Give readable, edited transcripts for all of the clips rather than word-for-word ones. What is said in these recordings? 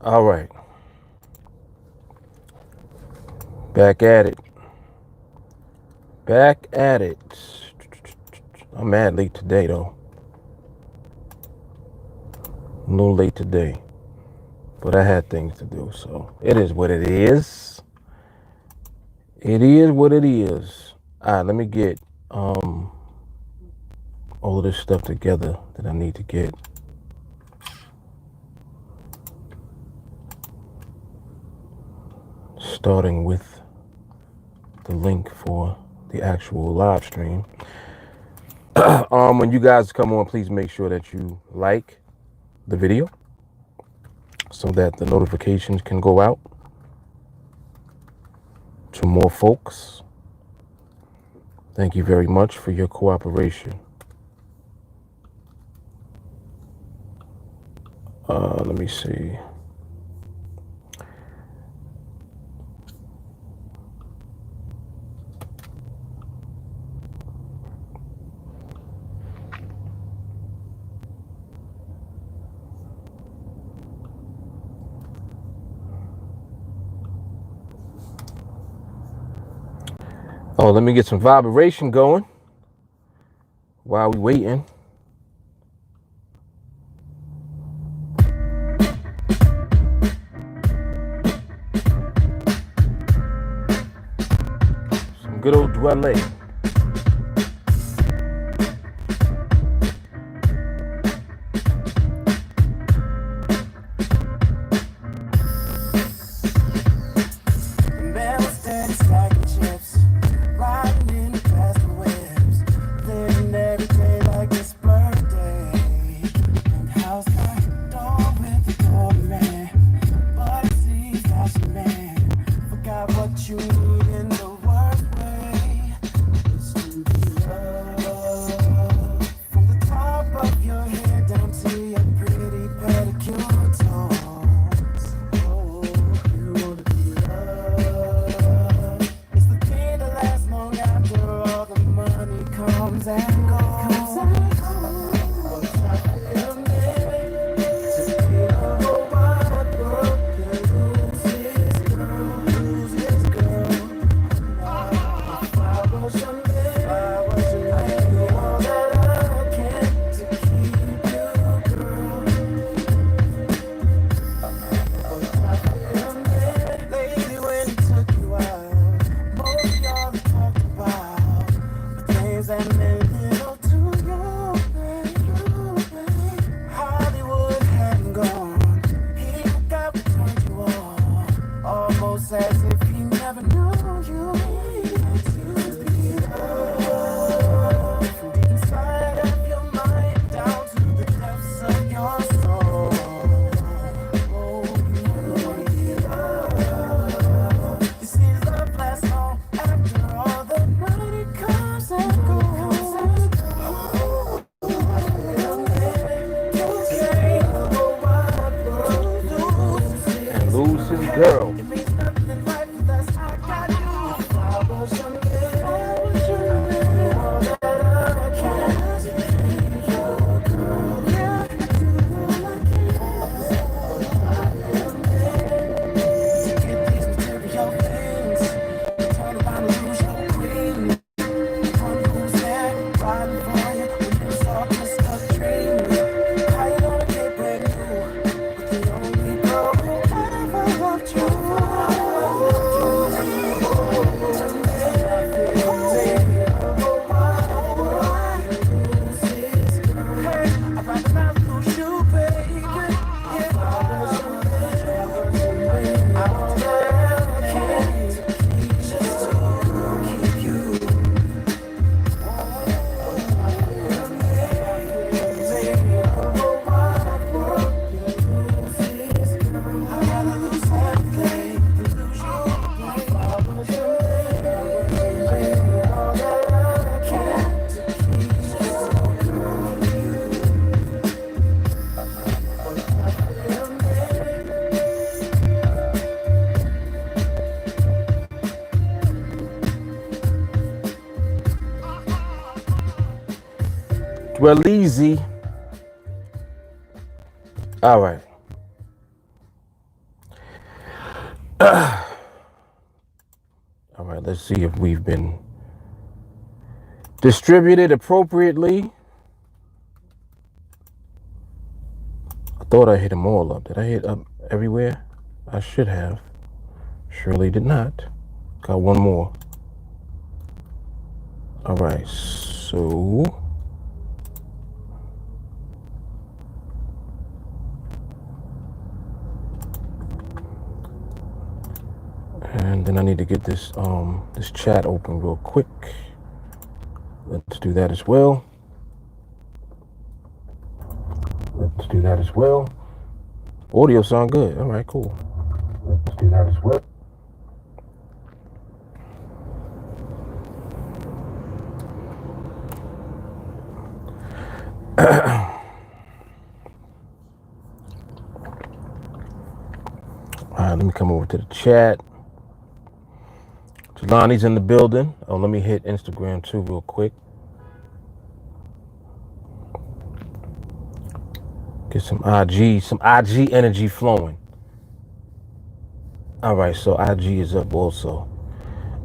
All right. Back at it. Back at it. I'm mad late today, though. A little late today. But I had things to do, so it is what it is. It is what it is. All right, let me get all of this stuff together that I need to get. Starting with the link for the actual live stream. When you guys come on, please make sure that you like the video so that the notifications can go out to more folks. Thank you very much for your cooperation. Let me see. Oh, let me get some vibration going while we waiting. Some good old dwelling. Girl. Well, easy. All right. let's see if we've been distributed appropriately. I thought I hit them all up. Did I hit up everywhere? I should have. Surely did not. Got one more. All right, so and then I need to get this this chat open real quick. Let's do that as well. Audio sound good. All right, cool. Let's do that as well. All right, let me come over to the chat. Jelani's in the building. Oh, let me hit Instagram too real quick. Get some IG energy flowing. All right, so IG is up also.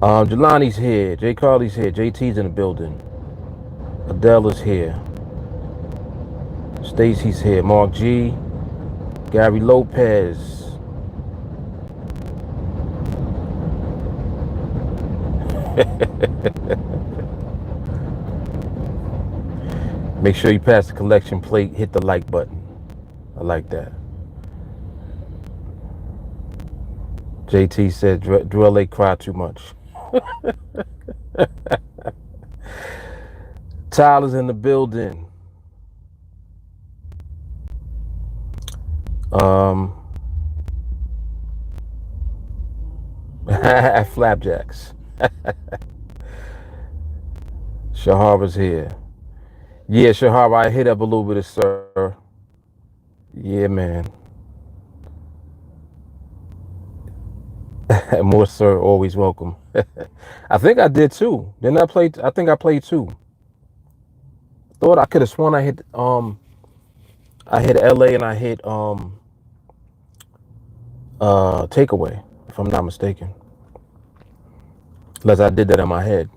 Jelani's here. J. Carly's here. JT's in the building. Adele is here. Stacy's here. Mark G. Gary Lopez. Make sure you pass the collection plate, hit the like button. I like that. JT said Drill Lake cried too much. Tyler's in the building. Flapjacks. Shahara's here. Yeah, Shahara, I hit up a little bit of sir. Yeah, man. More sir, always welcome. I think I did too. Didn't I play? I think I played too. Thought I could have sworn I hit LA and I hit takeaway, if I'm not mistaken. Unless I did that in my head.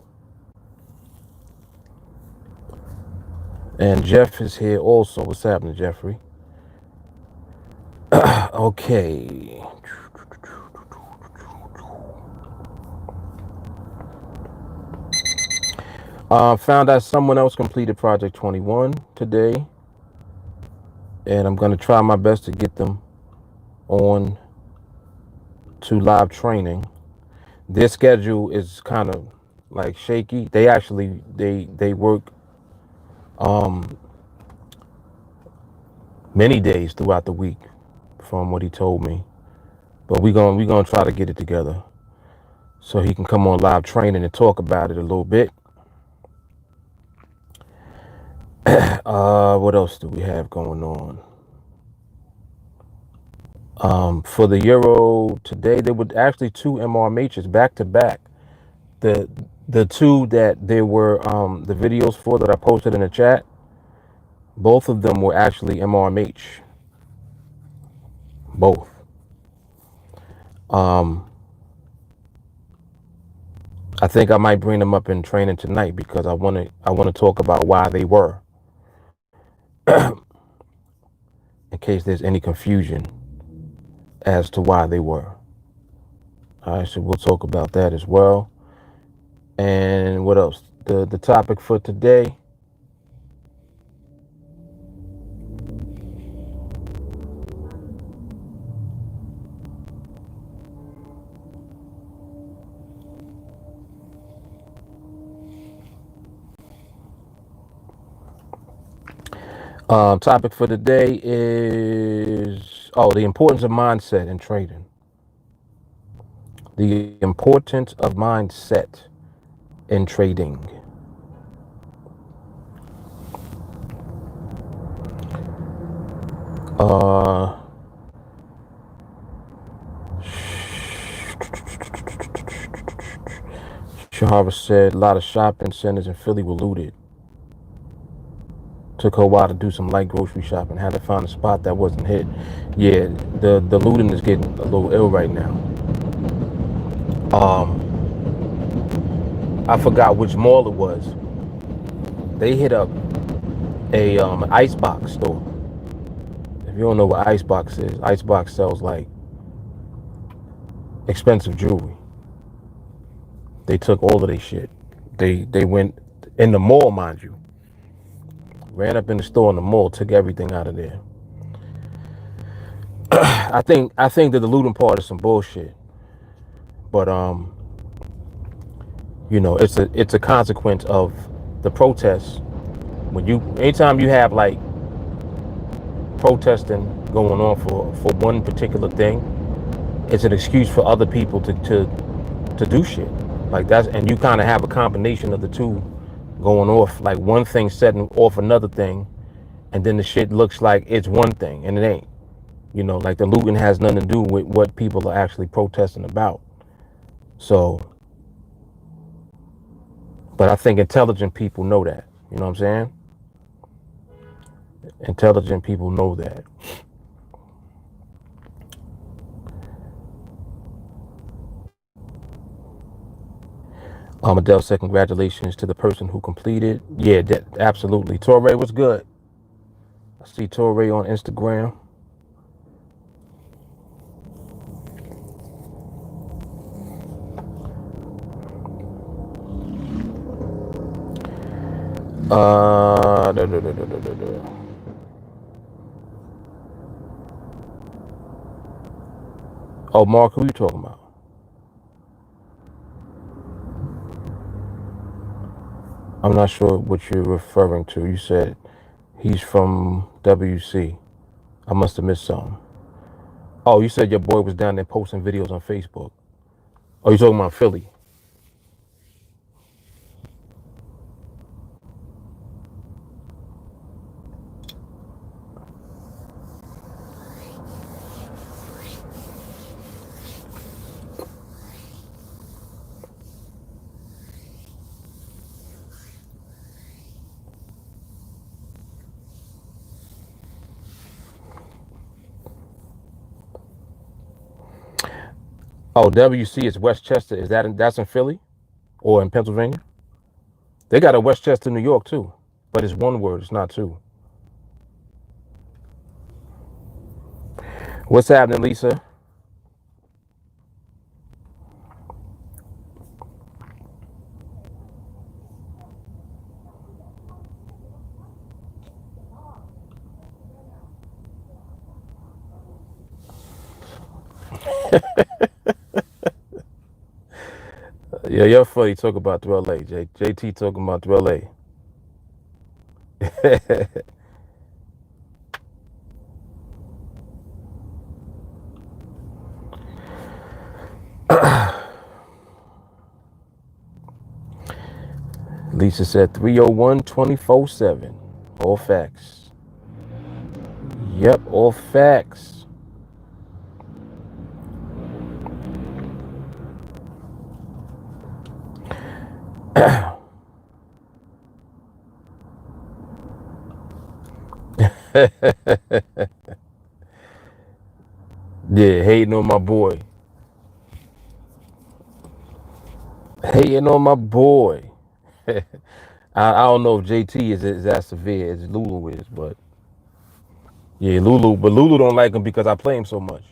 And Jeff is here also. What's happening, Jeffrey? Okay. Found out someone else completed Project 21 today. And I'm going to try my best to get them on to live training. Their schedule is kind of like shaky. They actually, they work many days throughout the week from what he told me. But we're gonna try to get it together so he can come on live training and talk about it a little bit. What else do we have going on? For the Euro today, there were actually two MRMHs back to back. The two that there were the videos for that I posted in the chat, both of them were actually MRMH. Both. I think I might bring them up in training tonight because I want to talk about why they were. In case there's any confusion as to why they were. All right, so we'll talk about that as well. And what else? The topic for today. Topic for today is the importance of mindset in trading. The importance of mindset in trading. Shahara said a lot of shopping centers in Philly were looted. Took her a while to do some light grocery shopping. Had to find a spot that wasn't hit. Yeah, the looting is getting a little ill right now. I forgot which mall it was. They hit up a Icebox store. If you don't know what Icebox is, Icebox sells like expensive jewelry. They took all of their shit. They went in the mall, mind you. Ran up in the store in the mall, took everything out of there. I think that the looting part is some bullshit. But it's a consequence of the protests. Anytime you have like protesting going on for one particular thing, it's an excuse for other people to do shit like that. And you kind of have a combination of the two going off, like one thing setting off another thing, and then the shit looks like it's one thing and it ain't. Like the looting has nothing to do with what people are actually protesting about. So, but I think intelligent people know that. You know what I'm saying? Intelligent people know that. Adele said, congratulations to the person who completed. Yeah, absolutely. Torre was good. I see Torre on Instagram. Oh, Mark, who you talking about? I'm not sure what you're referring to. You said he's from WC. I must have missed something. Oh, you said your boy was down there posting videos on Facebook. Oh, you talking about Philly? Oh, WC is Westchester. That's in Philly or in Pennsylvania? They got a Westchester, New York too, but it's one word. It's not two. What's happening, Lisa? Yeah, you're funny. Talk about through LA. JT talking about through LA. Lisa said 301 24/7. All facts. Yep, all facts. Yeah, hating on my boy. Hating on my boy. I don't know if JT is that severe as Lulu is, but yeah, Lulu don't like him because I play him so much.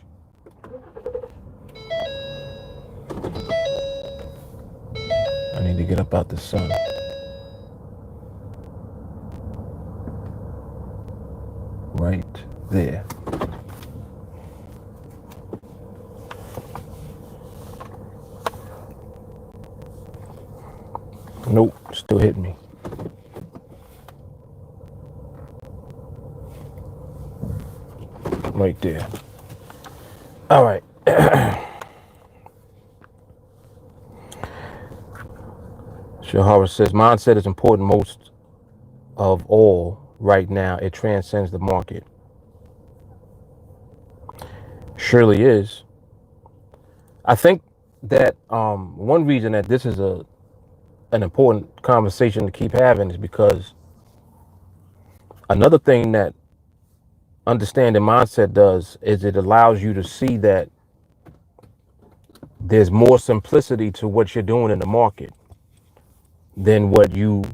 I need to get up out the sun. Right there. Nope, still hitting me. Right there. All right. Shahara says, mindset is important most of all right now. It transcends the market. Surely is. I think that one reason that this is an important conversation to keep having is because another thing that understanding mindset does is it allows you to see that there's more simplicity to what you're doing in the market. than what you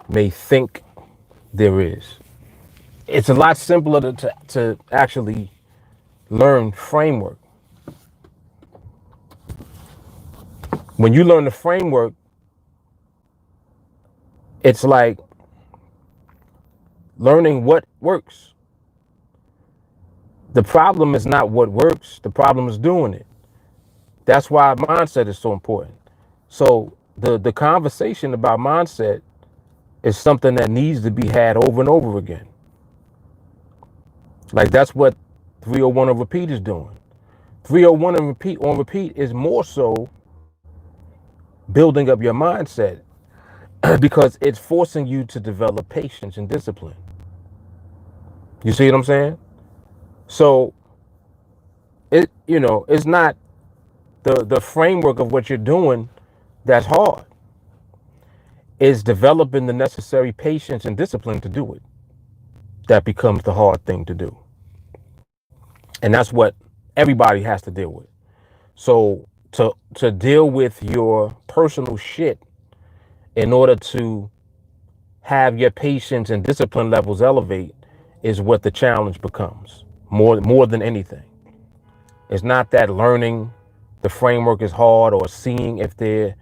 may think there is. It's a lot simpler to actually learn framework. When you learn the framework, it's like learning what works. The problem is not what works, the problem is doing it. That's why mindset is so important. So the conversation about mindset is something that needs to be had over and over again. Like that's what 301 on repeat is doing. 301 on repeat is more so building up your mindset because it's forcing you to develop patience and discipline. You see what I'm saying? So it's not the framework of what you're doing that's hard. It's developing the necessary patience and discipline to do it that becomes the hard thing to do. And that's what everybody has to deal with. So to deal with your personal shit in order to have your patience and discipline levels elevate is what the challenge becomes more than anything. It's not that learning the framework is hard or seeing if there,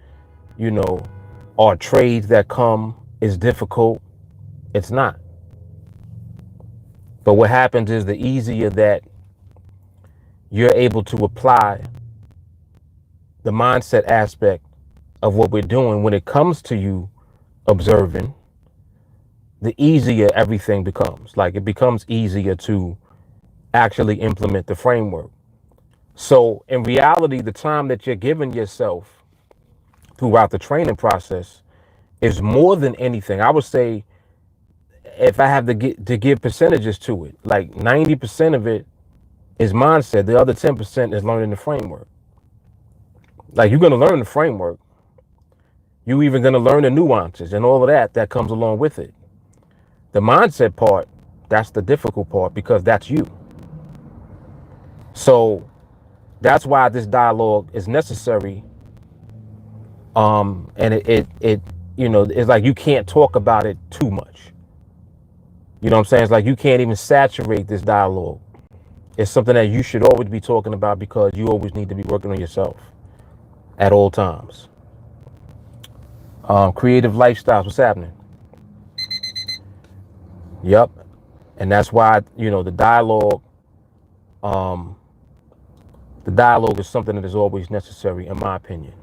are trades that come is difficult. It's not. But what happens is the easier that you're able to apply the mindset aspect of what we're doing when it comes to you observing, the easier everything becomes. Like it becomes easier to actually implement the framework. So in reality, the time that you're giving yourself throughout the training process is more than anything. I would say if I have to give percentages to it, like 90% of it is mindset. The other 10% is learning the framework. Like you're going to learn the framework. You're even going to learn the nuances and all of that comes along with it. The mindset part, that's the difficult part because that's you. So that's why this dialogue is necessary. And it's like you can't talk about it too much. You know what I'm saying? It's like you can't even saturate this dialogue. It's something that you should always be talking about because you always need to be working on yourself at all times. Creative lifestyles, what's happening? Yep. And that's why, the dialogue is something that is always necessary, in my opinion.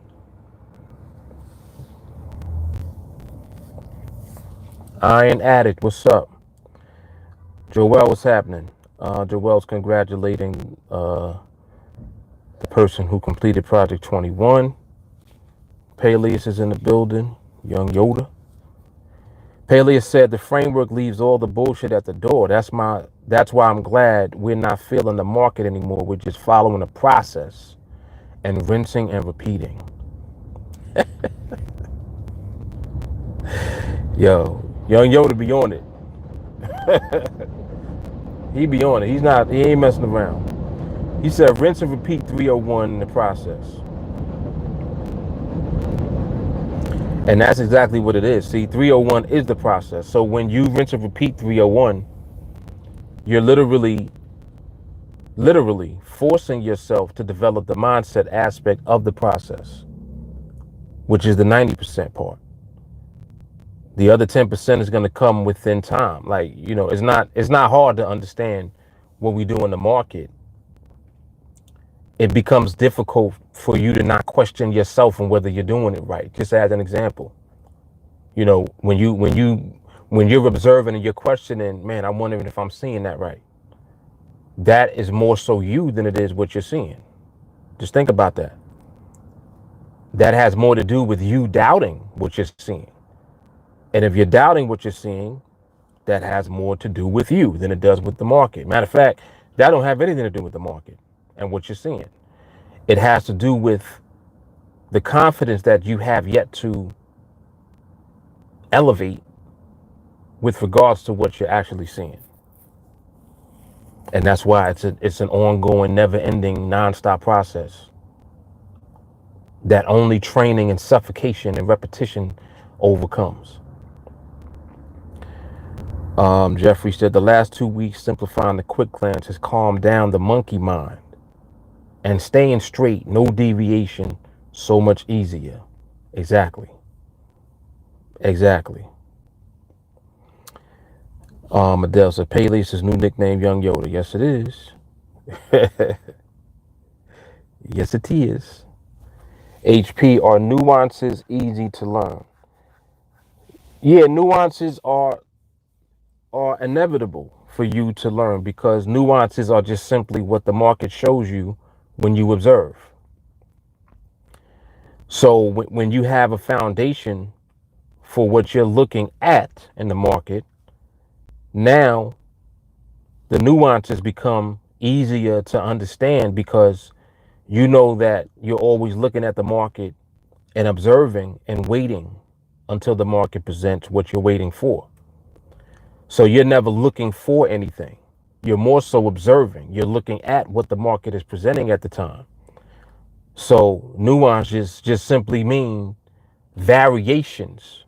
Iron Addict, what's up? Joel, what's happening? Joel's congratulating the person who completed Project 21. Peleus is in the building. Young Yoda. Peleus said the framework leaves all the bullshit at the door. That's why I'm glad we're not feeling the market anymore. We're just following the process and rinsing and repeating. Yo, Young Yoda be on it. He be on it. He ain't messing around. He said rinse and repeat 301 in the process. And that's exactly what it is. See, 301 is the process. So when you rinse and repeat 301, you're literally forcing yourself to develop the mindset aspect of the process, which is the 90% part. The other 10% is going to come within time. Like, it's not hard to understand what we do in the market. It becomes difficult for you to not question yourself and whether you're doing it right. Just as an example, when you're observing and you're questioning, man, I'm wondering if I'm seeing that right. That is more so you than it is what you're seeing. Just think about that. That has more to do with you doubting what you're seeing. And if you're doubting what you're seeing, that has more to do with you than it does with the market. Matter of fact, that don't have anything to do with the market and what you're seeing. It has to do with the confidence that you have yet to elevate with regards to what you're actually seeing. And that's why it's an ongoing, never-ending, non-stop process. that only training and suffocation and repetition overcomes. Jeffrey said the last 2 weeks simplifying the quick glance has calmed down the monkey mind and staying straight, no deviation, so much easier. Exactly. Exactly. Adele said Payless' new nickname Young Yoda. Yes, it is. Yes, it is. HP, are nuances easy to learn? Yeah, nuances are inevitable for you to learn because nuances are just simply what the market shows you when you observe. So when you have a foundation for what you're looking at in the market, now the nuances become easier to understand because you know that you're always looking at the market and observing and waiting until the market presents what you're waiting for. So you're never looking for anything. You're more so observing. You're looking at what the market is presenting at the time. So nuances just simply mean variations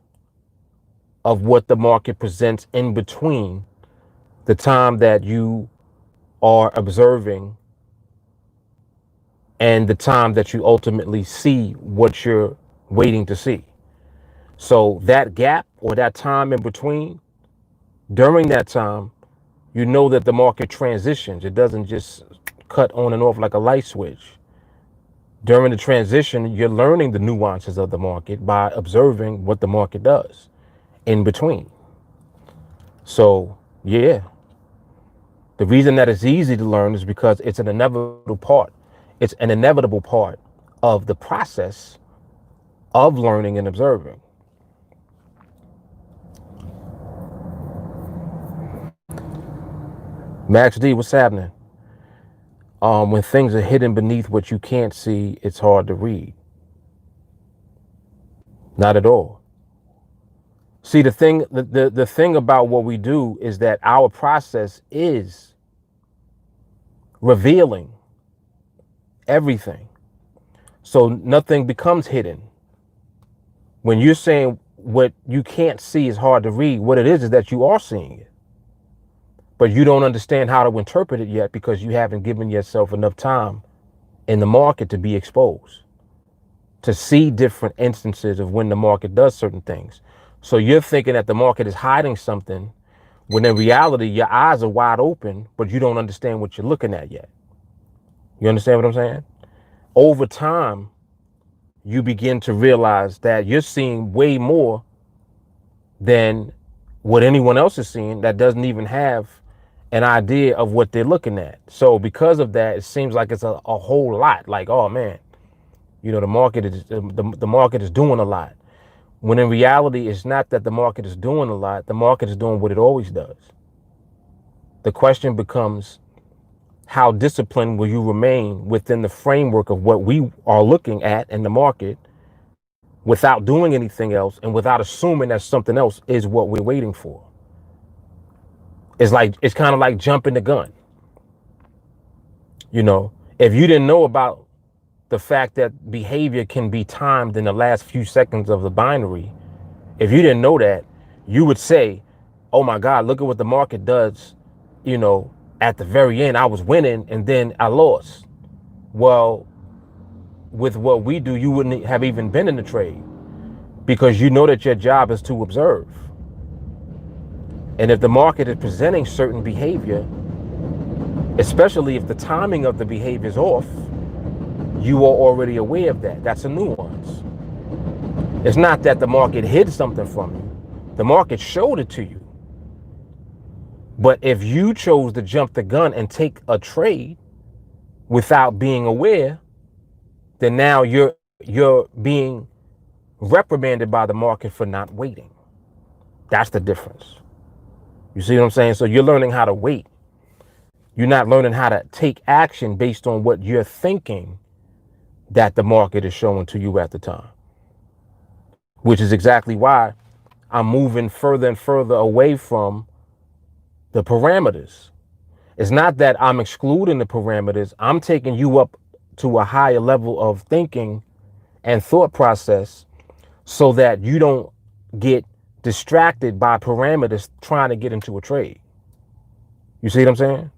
of what the market presents in between the time that you are observing and the time that you ultimately see what you're waiting to see. So that gap or that time in between, during that time, you know that the market transitions. It doesn't just cut on and off like a light switch. During the transition, you're learning the nuances of the market by observing what the market does in between. So, yeah, the reason that it's easy to learn is because it's an inevitable part. It's an inevitable part of the process of learning and observing. Max D, what's happening? When things are hidden beneath what you can't see, it's hard to read. Not at all. See, the thing about what we do is that our process is revealing everything. So nothing becomes hidden. When you're saying what you can't see is hard to read, what it is that you are seeing it. But you don't understand how to interpret it yet because you haven't given yourself enough time in the market to be exposed, to see different instances of when the market does certain things. So you're thinking that the market is hiding something when in reality, your eyes are wide open, but you don't understand what you're looking at yet. You understand what I'm saying? Over time, you begin to realize that you're seeing way more than what anyone else is seeing that doesn't even have an idea of what they're looking at. So because of that, it seems like it's a whole lot. Like, oh man, you know, the market is doing a lot. When in reality, it's not that the market is doing a lot. The market is doing what it always does. The question becomes, how disciplined will you remain within the framework of what we are looking at in the market without doing anything else and without assuming that something else is what we're waiting for? It's kind of like jumping the gun. You know, if you didn't know about the fact that behavior can be timed in the last few seconds of the binary, if you didn't know that, you would say, oh my God, look at what the market does. You know, at the very end, I was winning and then I lost. Well, with what we do, you wouldn't have even been in the trade because you know that your job is to observe. And if the market is presenting certain behavior, especially if the timing of the behavior is off, you are already aware of that. That's a nuance. It's not that the market hid something from you. The market showed it to you. But if you chose to jump the gun and take a trade without being aware, then now you're being reprimanded by the market for not waiting. That's the difference. You see what I'm saying? So you're learning how to wait. You're not learning how to take action based on what you're thinking that the market is showing to you at the time, which is exactly why I'm moving further and further away from the parameters. It's not that I'm excluding the parameters. I'm taking you up to a higher level of thinking and thought process so that you don't get distracted by parameters trying to get into a trade. You see what I'm saying?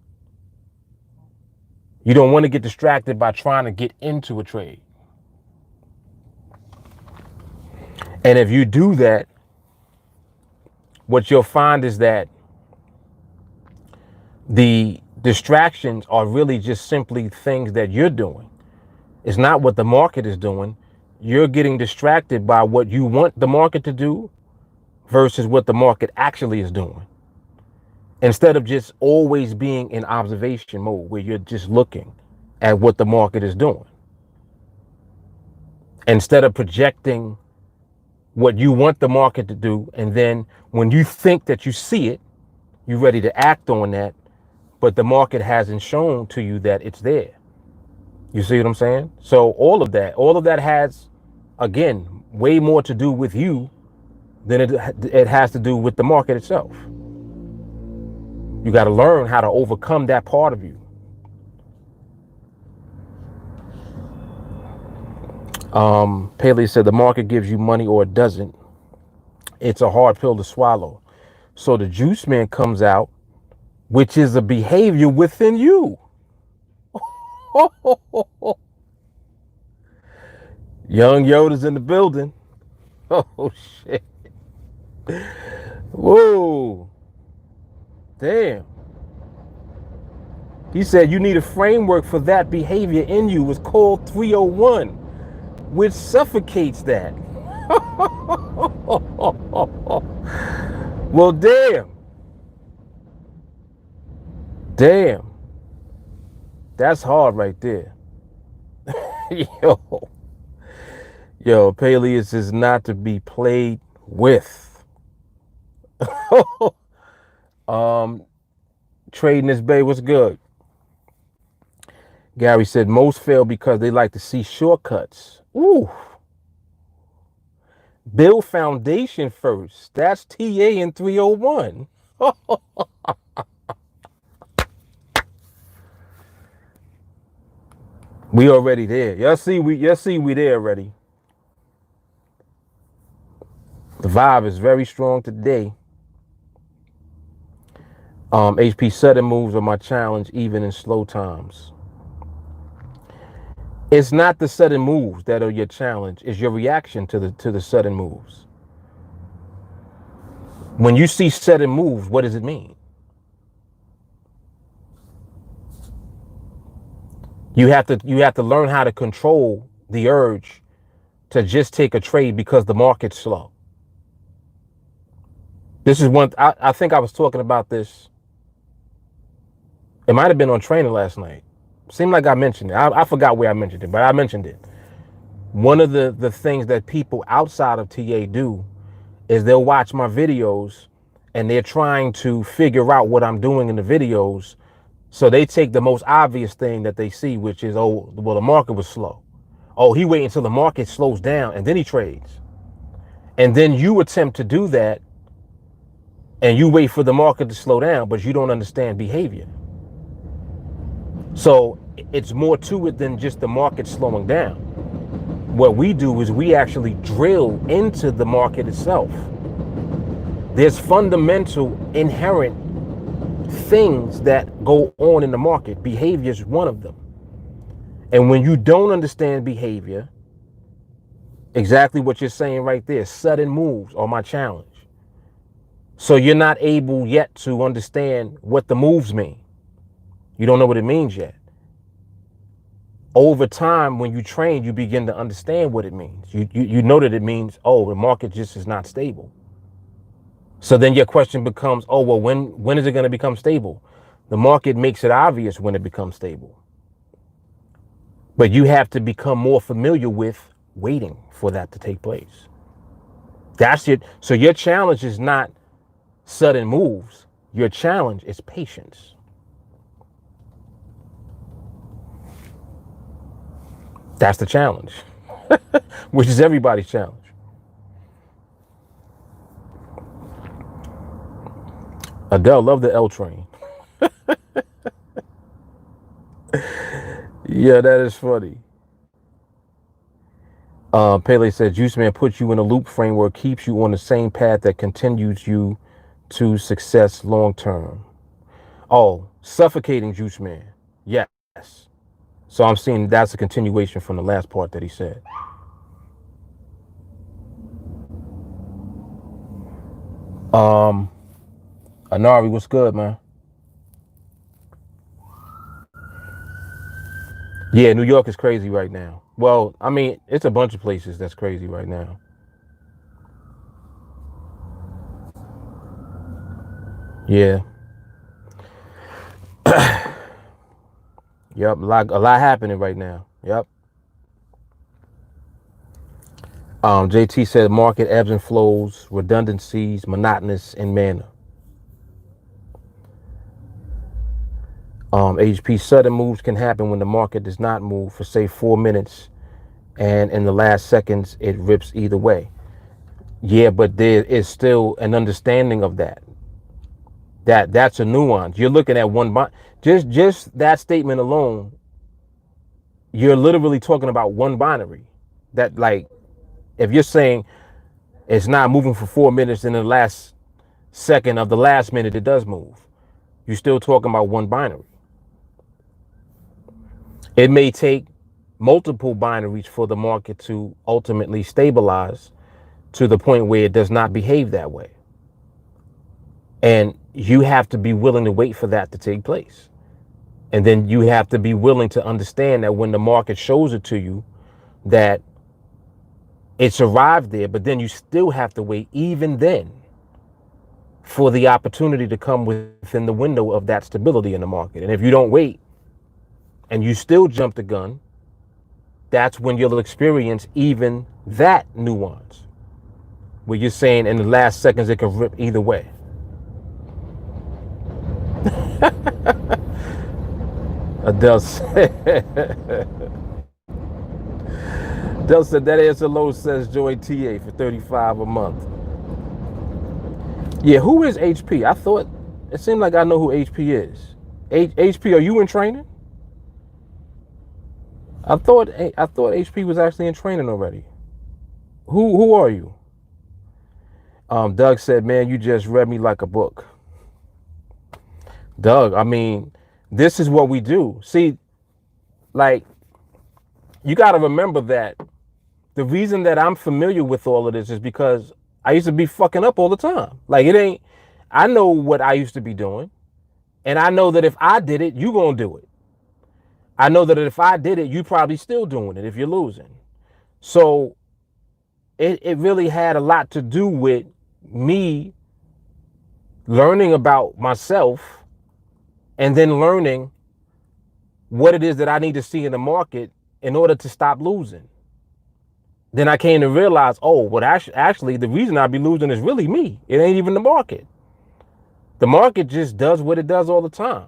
You don't want to get distracted by trying to get into a trade. And if you do that, what you'll find is that the distractions are really just simply things that you're doing. It's not what the market is doing. You're getting distracted by what you want the market to do versus what the market actually is doing. Instead of just always being in observation mode where you're just looking at what the market is doing. Instead of projecting what you want the market to do, and then when you think that you see it, you're ready to act on that, but the market hasn't shown to you that it's there. You see what I'm saying? So all of that has, again, way more to do with you than it has to do with the market itself. You got to learn how to overcome that part of you. Paley said the market gives you money or it doesn't. It's a hard pill to swallow. So the juice man comes out, which is a behavior within you. Young Yoda's in the building. Oh, shit. Whoa. Damn. He said you need a framework for that behavior in you. It's called 301, which suffocates that. Well, damn. Damn. That's hard right there. Yo, Peleus is not to be played with. Trading this bay, what's good? Gary said most fail because they like to see shortcuts. Ooh. Build foundation first. That's TA in 301. We already there. Y'all see we there already. The vibe is very strong today. HP sudden moves are my challenge even in slow times. It's not the sudden moves that are your challenge, it's your reaction to the sudden moves. When you see sudden moves, what does it mean? You have to learn how to control the urge to just take a trade because the market's slow. This is one, I think I was talking about this. It might have been on training last night. Seemed like I mentioned it. I forgot where I mentioned it, but I mentioned it. One of the things that people outside of TA do is they'll watch my videos and they're trying to figure out what I'm doing in the videos. So they take the most obvious thing that they see, which is, oh, well, the market was slow. Oh, he wait until the market slows down and then he trades. And then you attempt to do that and you wait for the market to slow down, but you don't understand behavior. So it's more to it than just the market slowing down. What we do is we actually drill into the market itself. There's fundamental, inherent things that go on in the market. Behavior is one of them. And when you don't understand behavior, exactly what you're saying right there, sudden moves are my challenge. So you're not able yet to understand what the moves mean. You don't know what it means yet. Over time, when you train, you begin to understand what it means. You know that it means, oh, the market just is not stable. So then your question becomes, oh, well, when is it going to become stable? The market makes it obvious when it becomes stable. But you have to become more familiar with waiting for that to take place. That's it. So your challenge is not sudden moves. Your challenge is patience. That's the challenge, which is everybody's challenge. Adele, love the L train. Yeah, that is funny. Pele said, Juice Man puts you in a loop framework, keeps you on the same path that continues you to success long term. Oh, suffocating Juice Man. Yes. So I'm seeing that's a continuation from the last part that he said. Anari, what's good, man? Yeah, New York is crazy right now. Well, I mean, it's a bunch of places that's crazy right now. Yeah. Yep. A lot happening right now. Yep. JT said market ebbs and flows, redundancies, monotonous in manner. HP sudden moves can happen when the market does not move for say 4 minutes, and in the last seconds it rips either way. Yeah, but there is still an understanding of that. That's a nuance. You're looking at one just that statement alone. You're literally talking about one binary. That, like, if you're saying it's not moving for 4 minutes, and in the last second of the last minute it does move, you're still talking about one binary. It may take multiple binaries for the market to ultimately stabilize to the point where it does not behave that way. And you have to be willing to wait for that to take place. And then you have to be willing to understand that when the market shows it to you, that it's arrived there, but then you still have to wait even then for the opportunity to come within the window of that stability in the market. And if you don't wait and you still jump the gun, that's when you'll experience even that nuance, where you're saying in the last seconds it can rip either way. Adele said, Adele said that answer low, says Joy TA for $35 a month. Yeah, who is HP? I thought it seemed like I know who HP is. HP, are you in training? I thought HP was actually in training already. Who are you? Doug said, man, you just read me like a book. Doug, I mean, this is what we do. See, like, you got to remember that the reason that I'm familiar with all of this is because I used to be fucking up all the time. Like, I know what I used to be doing. And I know that if I did it, you gonna do it. I know that if I did it, you probably still doing it if you're losing. So it really had a lot to do with me learning about myself and then learning what it is that I need to see in the market in order to stop losing. Then I came to realize, oh, what actually the reason I be losing is really me. It ain't even the market. The market just does what it does all the time.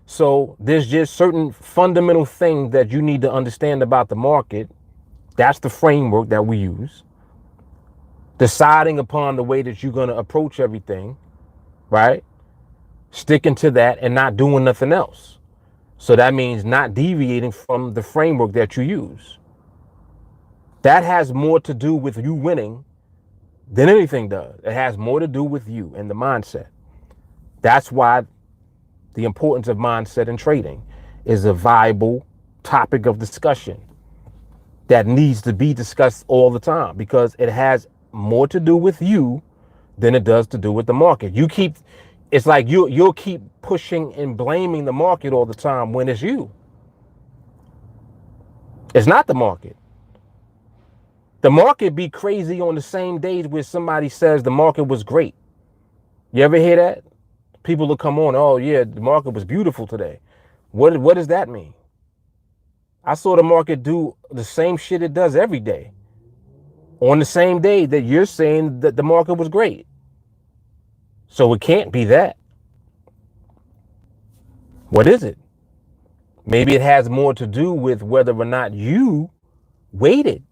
So there's just certain fundamental things that you need to understand about the market. That's the framework that we use. Deciding upon the way that you're going to approach everything, right? Sticking to that and not doing nothing else. So that means not deviating from the framework that you use. That has more to do with you winning than anything does. It has more to do with you and the mindset. That's why the importance of mindset in trading is a viable topic of discussion that needs to be discussed all the time, because it has more to do with you than it does to do with the market. It's like you'll keep pushing and blaming the market all the time when it's you. It's not the market. The market be crazy on the same days where somebody says the market was great. You ever hear that? People will come on, oh yeah, the market was beautiful today. What does that mean? I saw the market do the same shit it does every day on the same day that you're saying that the market was great. So it can't be that. What is it? Maybe it has more to do with whether or not you waited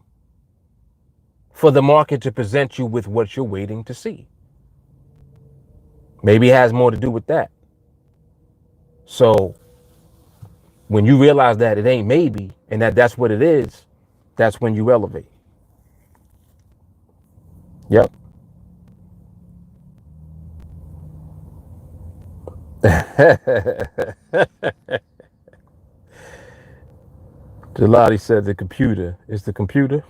for the market to present you with what you're waiting to see. Maybe it has more to do with that. So when you realize that it ain't maybe and that's what it is, that's when you elevate. Yep. Gelati said the computer. Is the computer?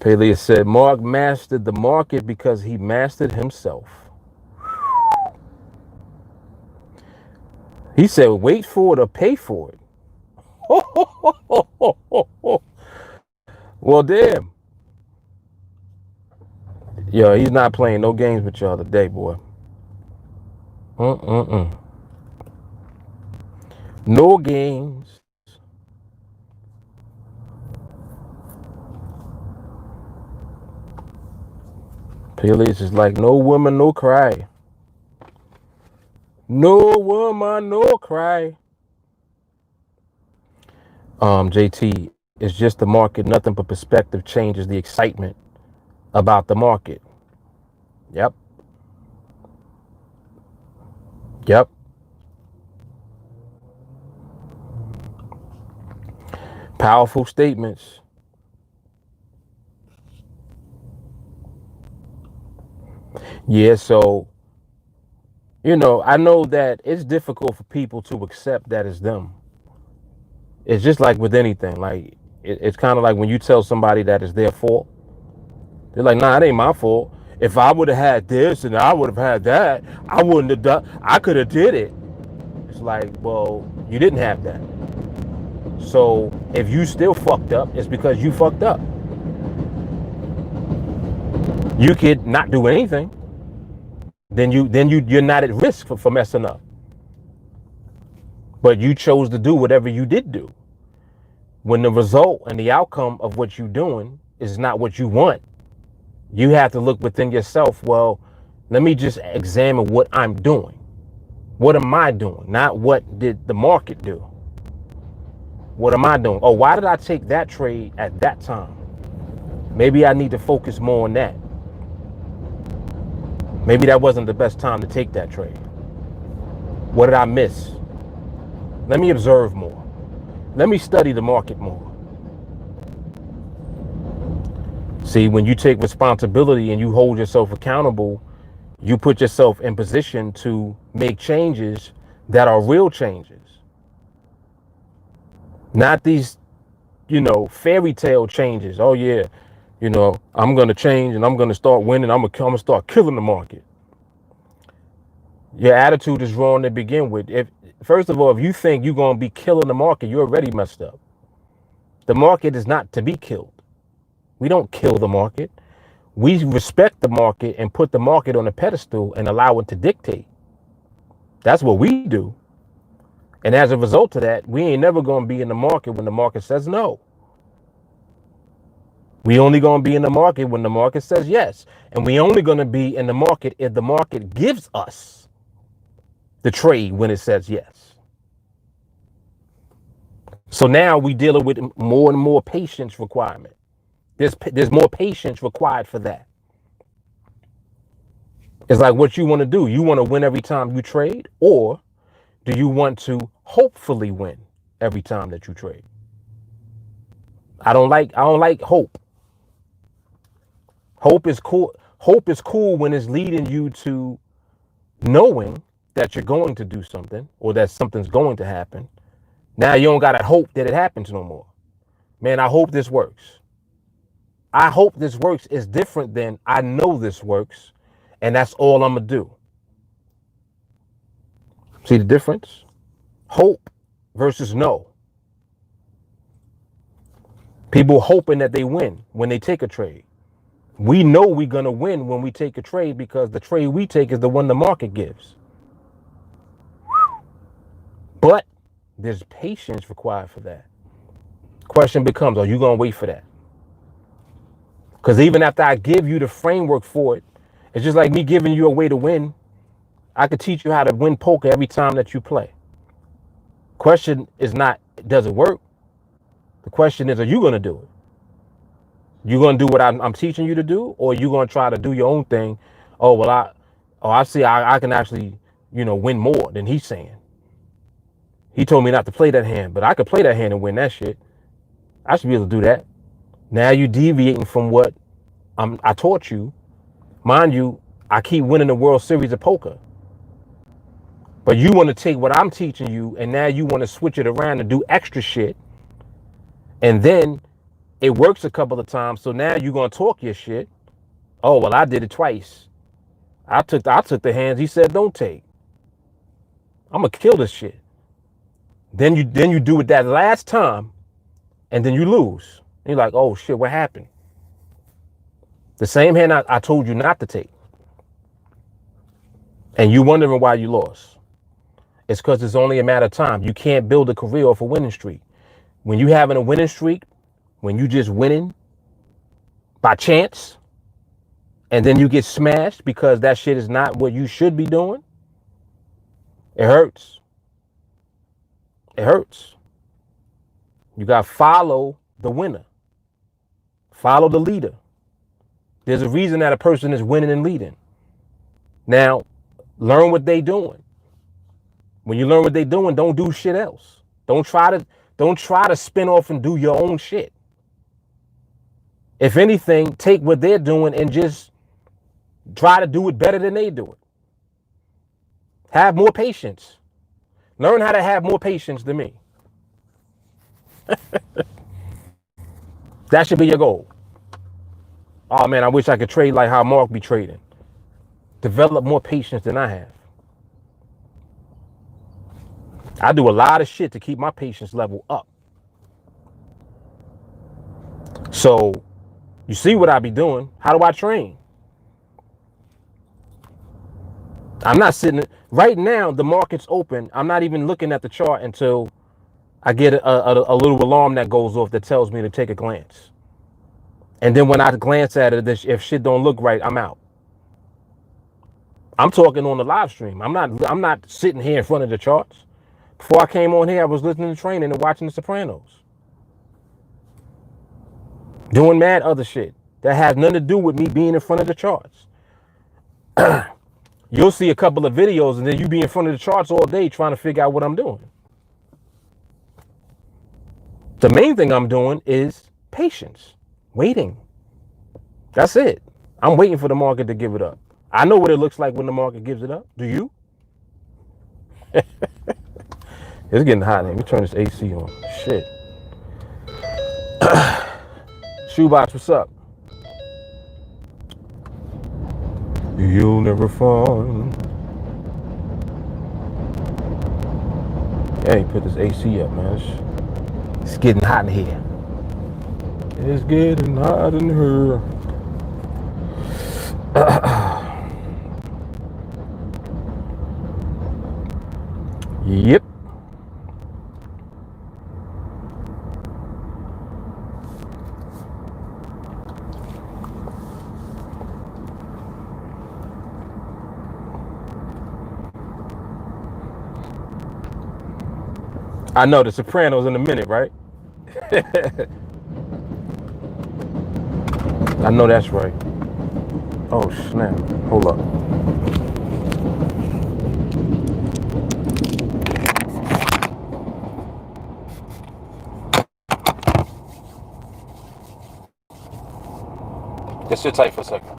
Palea said Mark mastered the market because he mastered himself. He said wait for it or pay for it. Well, damn. Yo, he's not playing no games with y'all today, boy. Mm-mm-mm. No games. Pelea's is like no woman, no cry. No woman, no cry. JT, it's just the market. Nothing but perspective changes the excitement about the market. Yep. Yep. Powerful statements. Yeah, so, I know that it's difficult for people to accept that it's them. It's just like with anything. Like, it's kind of like when you tell somebody that it's their fault. They're like, nah, it ain't my fault. If I would have had this and I would have had that, I wouldn't have done, I could have did it. It's like, well, you didn't have that. So if you still fucked up, it's because you fucked up. You could not do anything. You're not at risk for messing up. But you chose to do whatever you did do. When the result and the outcome of what you're doing is not what you want, you have to look within yourself. Well, let me just examine what I'm doing. What am I doing? Not what did the market do. What am I doing? Oh, why did I take that trade at that time? Maybe I need to focus more on that. Maybe that wasn't the best time to take that trade. What did I miss? Let me observe more. Let me study the market more. See, when you take responsibility and you hold yourself accountable, you put yourself in position to make changes that are real changes. Not these, fairy tale changes. Oh yeah, I'm gonna change and I'm gonna start winning. I'm gonna start killing the market. Your attitude is wrong to begin with. First of all, if you think you're gonna be killing the market, you're already messed up. The market is not to be killed. We don't kill the market. We respect the market and put the market on a pedestal and allow it to dictate. That's what we do. And as a result of that, we ain't never gonna be in the market when the market says no. We only gonna be in the market when the market says yes. And we only gonna be in the market if the market gives us the trade when it says yes. So now we dealing with more and more patience requirement. There's more patience required for that. It's like what you want to do. You want to win every time you trade, or do you want to hopefully win every time that you trade? I don't like hope. Hope is cool. Hope is cool when it's leading you to knowing that you're going to do something or that something's going to happen. Now you don't gotta hope that it happens no more. Man, I hope this works. I hope this works is different than I know this works, and that's all I'm gonna do. See the difference? Hope versus no. People hoping that they win when they take a trade. We know we're gonna win when we take a trade because the trade we take is the one the market gives. But there's patience required for that. Question becomes, are you gonna wait for that? Because even after I give you the framework for it, it's just like me giving you a way to win. I could teach you how to win poker every time that you play. Question is not, does it work? The question is, are you going to do it? You going to do what I'm teaching you to do, or you going to try to do your own thing? Oh, well, I see I can actually, win more than he's saying. He told me not to play that hand, but I could play that hand and win that shit. I should be able to do that. Now you deviating from what I taught you, mind you, I keep winning the World Series of poker. But you want to take what I'm teaching you and now you want to switch it around and do extra shit. And then it works a couple of times. So now you're going to talk your shit. Oh, well, I did it twice. I took the hands he said don't take. I'm going to kill this shit. Then you do it that last time and then you lose. And you're like, oh shit, what happened? The same hand I told you not to take. And you wondering why you lost. It's because it's only a matter of time. You can't build a career off a winning streak. When you having a winning streak, when you just winning by chance, and then you get smashed because that shit is not what you should be doing, it hurts. It hurts. You got to follow the winner. Follow the leader. There's a reason that a person is winning and leading. Now, learn what they doing. When you learn what they doing, don't do shit else. Don't try to spin off and do your own shit. If anything, take what they're doing and just try to do it better than they do it. Have more patience. Learn how to have more patience than me. That should be your goal. Oh man, I wish I could trade like how Mark be trading. Develop more patience than I have. I do a lot of shit to keep my patience level up. So you see what I be doing. How do I train? I'm not sitting right now. The market's open. I'm not even looking at the chart until I get a little alarm that goes off that tells me to take a glance. And then when I glance at it, if shit don't look right, I'm out. I'm talking on the live stream. I'm not sitting here in front of the charts. Before I came on here, I was listening to training and watching The Sopranos. Doing mad other shit that has nothing to do with me being in front of the charts. You'll see a couple of videos and then you be in front of the charts all day trying to figure out what I'm doing. The main thing I'm doing is patience, waiting. That's it. I'm waiting for the market to give it up. I know what it looks like when the market gives it up. Do you? It's getting hot. Let me turn this AC on. Shit. Shoebox, what's up? You'll never fall. Hey, put this AC up, man. It's getting hot in here. It's getting hot in here. Yep. I know The Sopranos in a minute, right? I know that's right. Oh snap! Hold up. Just sit tight for a second.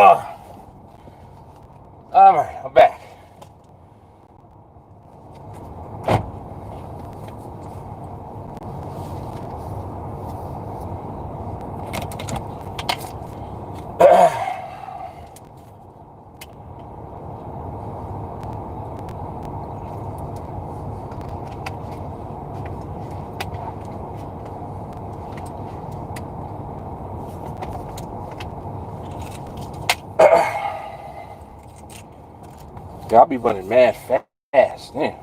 All right, I'm back. I'll be running mad fast. Yeah.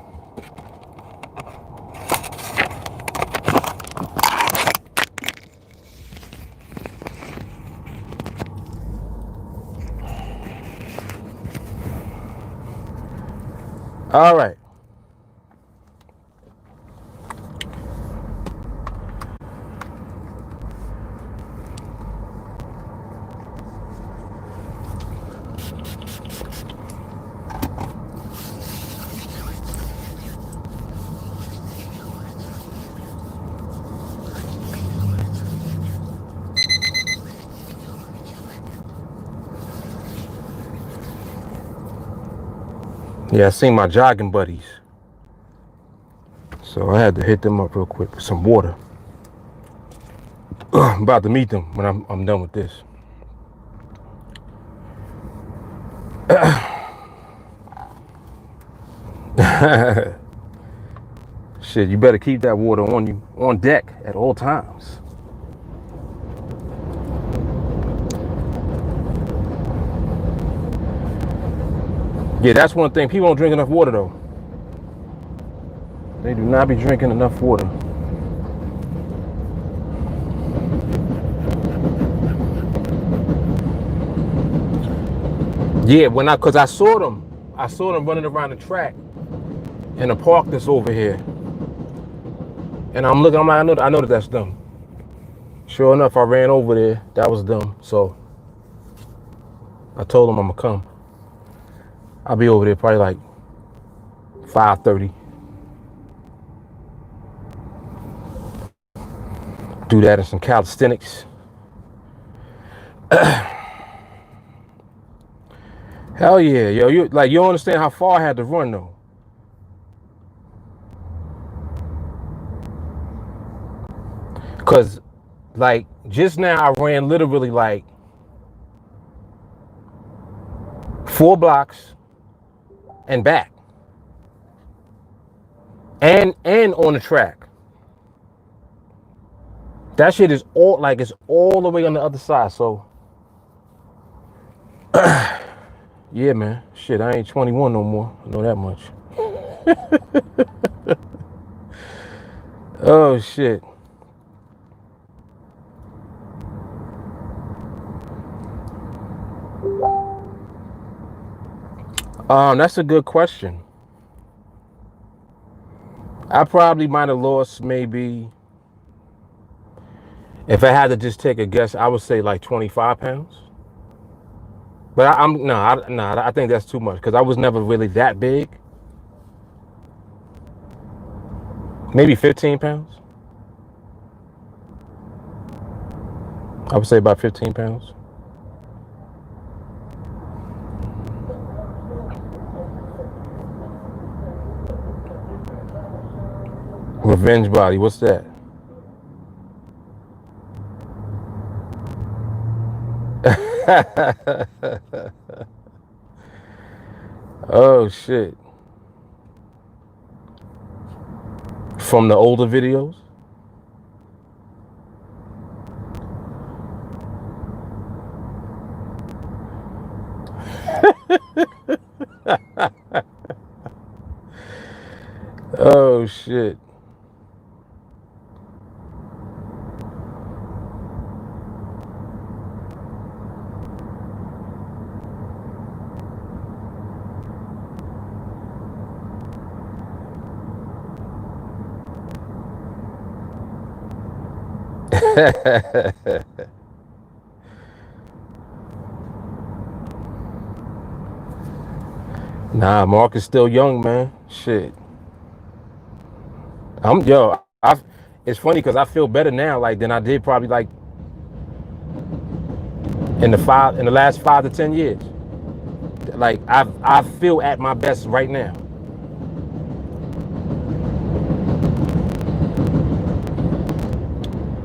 All right. Yeah, I seen my jogging buddies. So I had to hit them up real quick with some water. I'm about to meet them when I'm done with this. Shit, you better keep that water on you, on deck at all times. Yeah, that's one thing. People don't drink enough water though. They do not be drinking enough water. Yeah, cause I saw them running around the track in the park that's over here. And I'm looking, I'm like, I know that's them. Sure enough, I ran over there. That was them. So I told them I'm gonna come. I'll be over there probably like 5:30. Do that in some calisthenics. Hell yeah, yo, you don't understand how far I had to run though. Cause like just now I ran literally like 4 blocks and back. And on the track. That shit is it's all the way on the other side. So yeah, man. Shit, I ain't 21 no more. I know that much. Oh shit. That's a good question. I probably might have lost maybe, if I had to just take a guess, I would say like 25 pounds. But I think that's too much because I was never really that big. Maybe 15 pounds. I would say about 15 pounds. Revenge body, what's that? Oh shit. From the older videos? Oh shit. Nah, Mark is still young, man. Shit. It's funny because I feel better now, like, than I did probably like in the last 5 to 10 years. Like I feel at my best right now.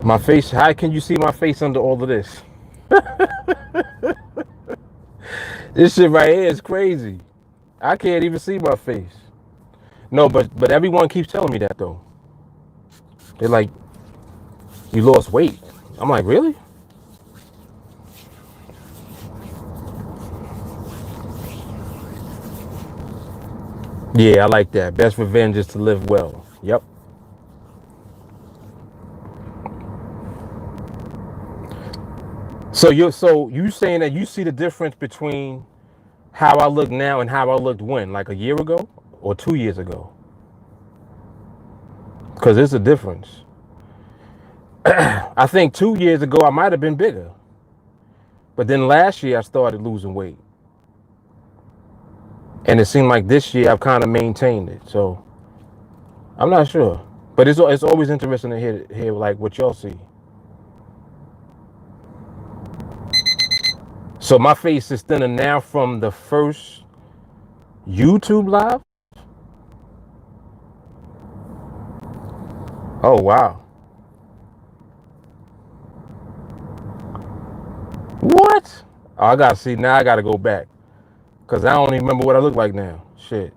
My face, how can you see my face under all of this? This shit right here is crazy. I can't even see my face. No, but everyone keeps telling me that though. They're like, you lost weight. I'm like, really? Yeah, I like that. Best revenge is to live well. Yep. So you saying that you see the difference between how I look now and how I looked when, like a year ago or 2 years ago? Because there's a difference. I think 2 years ago I might have been bigger, but then last year I started losing weight, and it seemed like this year I've kind of maintained it. So I'm not sure, but it's always interesting to hear like what y'all see. So my face is thinner now from the first YouTube live. Oh wow. What? Oh, I gotta see now. I gotta go back because I don't even remember what I look like now. Shit.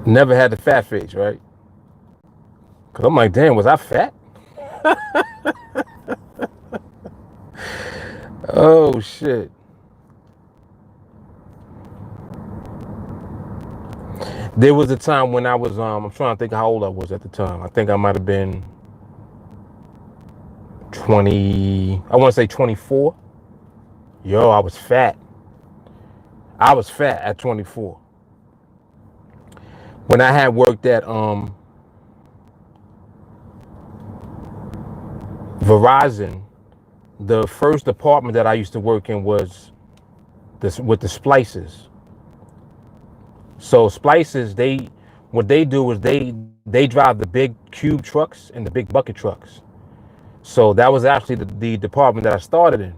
Never had the fat face, right? Because I'm like, damn, was I fat? Oh shit. There was a time when I was I'm trying to think how old I was at the time. I think I might have been 20, I want to say 24. Yo, I was fat. I was fat at 24. When I had worked at Verizon, the first department that I used to work in was this with the splices. So splices, what they do is they drive the big cube trucks and the big bucket trucks. So that was actually the department that I started in.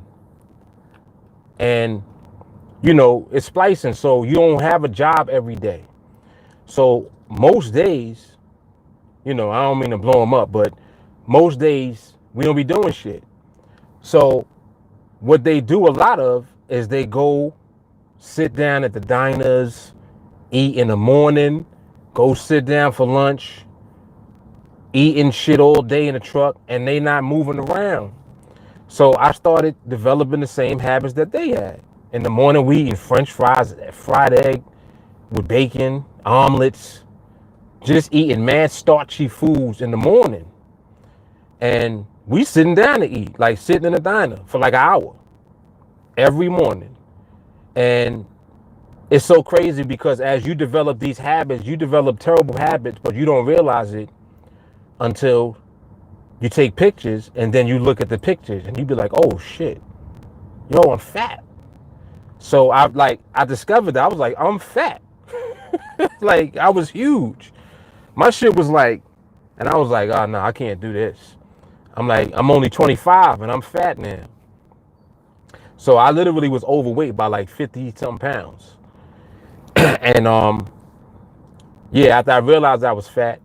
And you know, it's splicing, so you don't have a job every day. So most days, you know, I don't mean to blow them up, but most days we don't be doing shit. So what they do a lot of is they go sit down at the diners, eat in the morning, go sit down for lunch, eating shit all day in the truck, and they not moving around. So I started developing the same habits that they had. In the morning, we eating French fries, fried egg with bacon, omelets, just eating mad starchy foods in the morning. And we sitting down to eat, like sitting in a diner for like an hour every morning. And it's so crazy because as you develop these habits, you develop terrible habits, but you don't realize it until you take pictures and then you look at the pictures and you be like, oh shit, yo, I'm fat. So I discovered that I was like, I'm fat. Like I was huge. My shit was like, and I was like, oh no, I can't do this. I'm like, I'm only 25 and I'm fat now. So I literally was overweight by like 50 something pounds. And yeah, after I realized I was fat,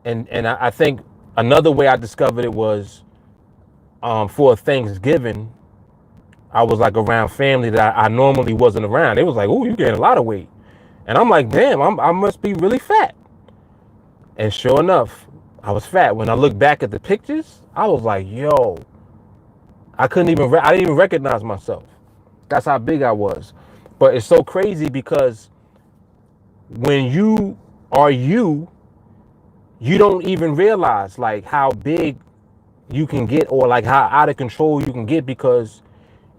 and I think another way I discovered it was for Thanksgiving, I was like around family that I normally wasn't around. They was like, "Oh, you gained a lot of weight," and I'm like, "Damn, I must be really fat." And sure enough, I was fat. When I look back at the pictures, I was like, "Yo, I didn't even recognize myself. That's how big I was." But it's so crazy because when you are you don't even realize like how big you can get or like how out of control you can get because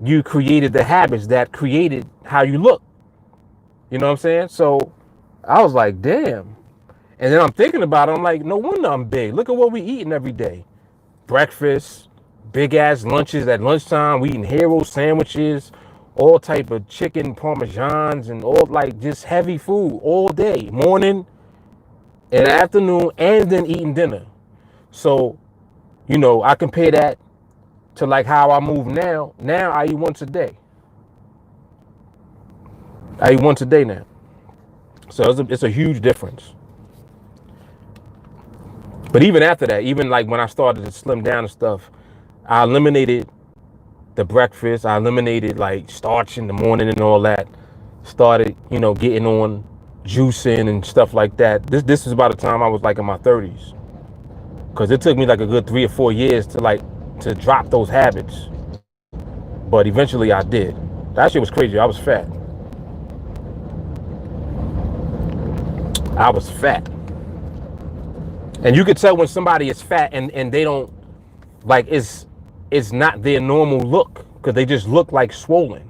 you created the habits that created how you look. You know what I'm saying? So I was like, damn. And then I'm thinking about it. I'm like, no wonder I'm big. Look at what we eating every day. Breakfast, big ass lunches at lunchtime. We eating hero sandwiches, all type of chicken parmesans and all like just heavy food all day, morning and afternoon, and then eating dinner. So, you know, I compare that to like how I move now. Now I eat once a day. I eat once a day now. So it's a huge difference. But even after that, even like when I started to slim down and stuff, I eliminated the breakfast. I eliminated like starch in the morning and all that. Started, you know, getting on juicing and stuff like that. This is by the time I was like in my 30s. Because it took me like a good 3 or 4 years to drop those habits. But eventually I did. That shit was crazy. I was fat. I was fat. And you could tell when somebody is fat and they don't like it's not their normal look, because they just look like swollen.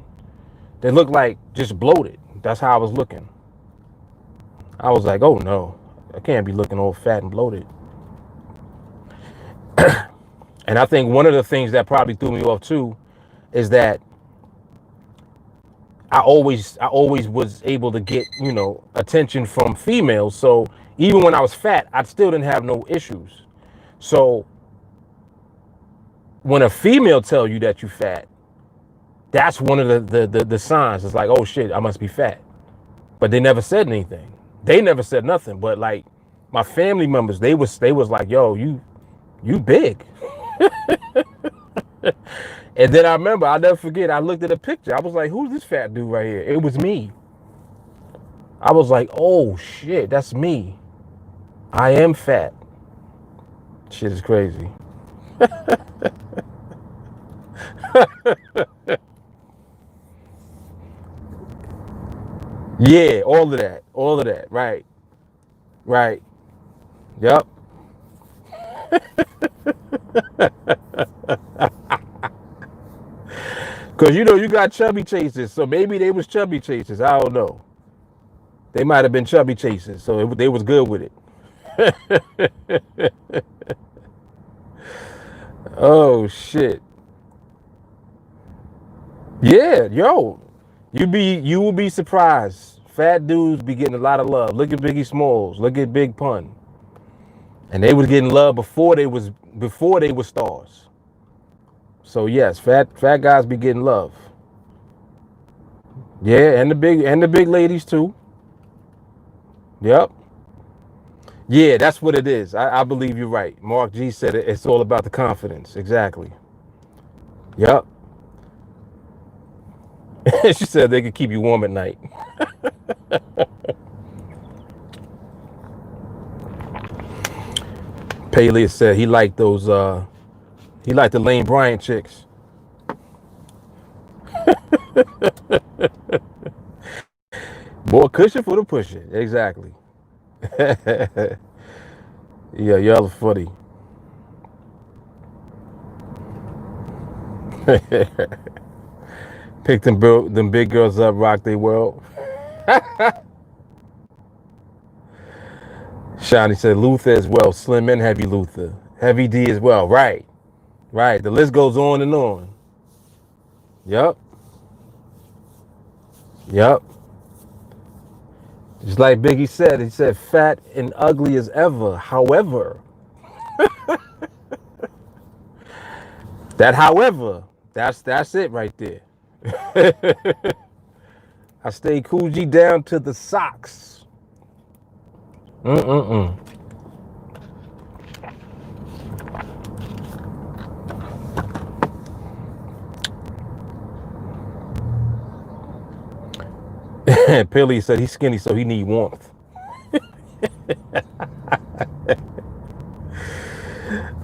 They look like just bloated. That's how I was looking. I was like, oh no, I can't be looking all fat and bloated. And I think one of the things that probably threw me off too is that I always was able to get, you know, attention from females. So even when I was fat, I still didn't have no issues. So when a female tell you that you fat, that's one of the signs. It's like, oh shit, I must be fat. But they never said anything. They never said nothing. But like my family members, they was like, yo, you big. And then I remember, I'll never forget, I looked at a picture. I was like, who's this fat dude right here? It was me. I was like, oh shit, that's me. I am fat. Shit is crazy. Yeah, all of that. All of that. Right. Right. Yep. Because, you know, you got chubby chasers. So maybe they was chubby chasers. I don't know. They might have been chubby chasers. So they was good with it. Oh, shit. Yeah, yo. You will be surprised. Fat dudes be getting a lot of love. Look at Biggie Smalls. Look at Big Pun. And they was getting love before they were stars. So yes, fat guys be getting love. Yeah, and the big ladies too. Yep. Yeah, that's what it is. I believe you're right. Mark G said it. It's all about the confidence. Exactly. Yep. She said they could keep you warm at night. Paley said he liked those. He liked the Lane Bryant chicks. More cushion for the pushing. Exactly. Yeah, y'all are funny. Pick them big girls up, rock they world. Shani said Luther as well. Slim and Heavy Luther. Heavy D as well. Right. Right. The list goes on and on. Yep. Yep. Just like Biggie said, he said fat and ugly as ever. However, that's it right there. I stay Coogee down to the socks. Pilly said he's skinny, so he need warmth.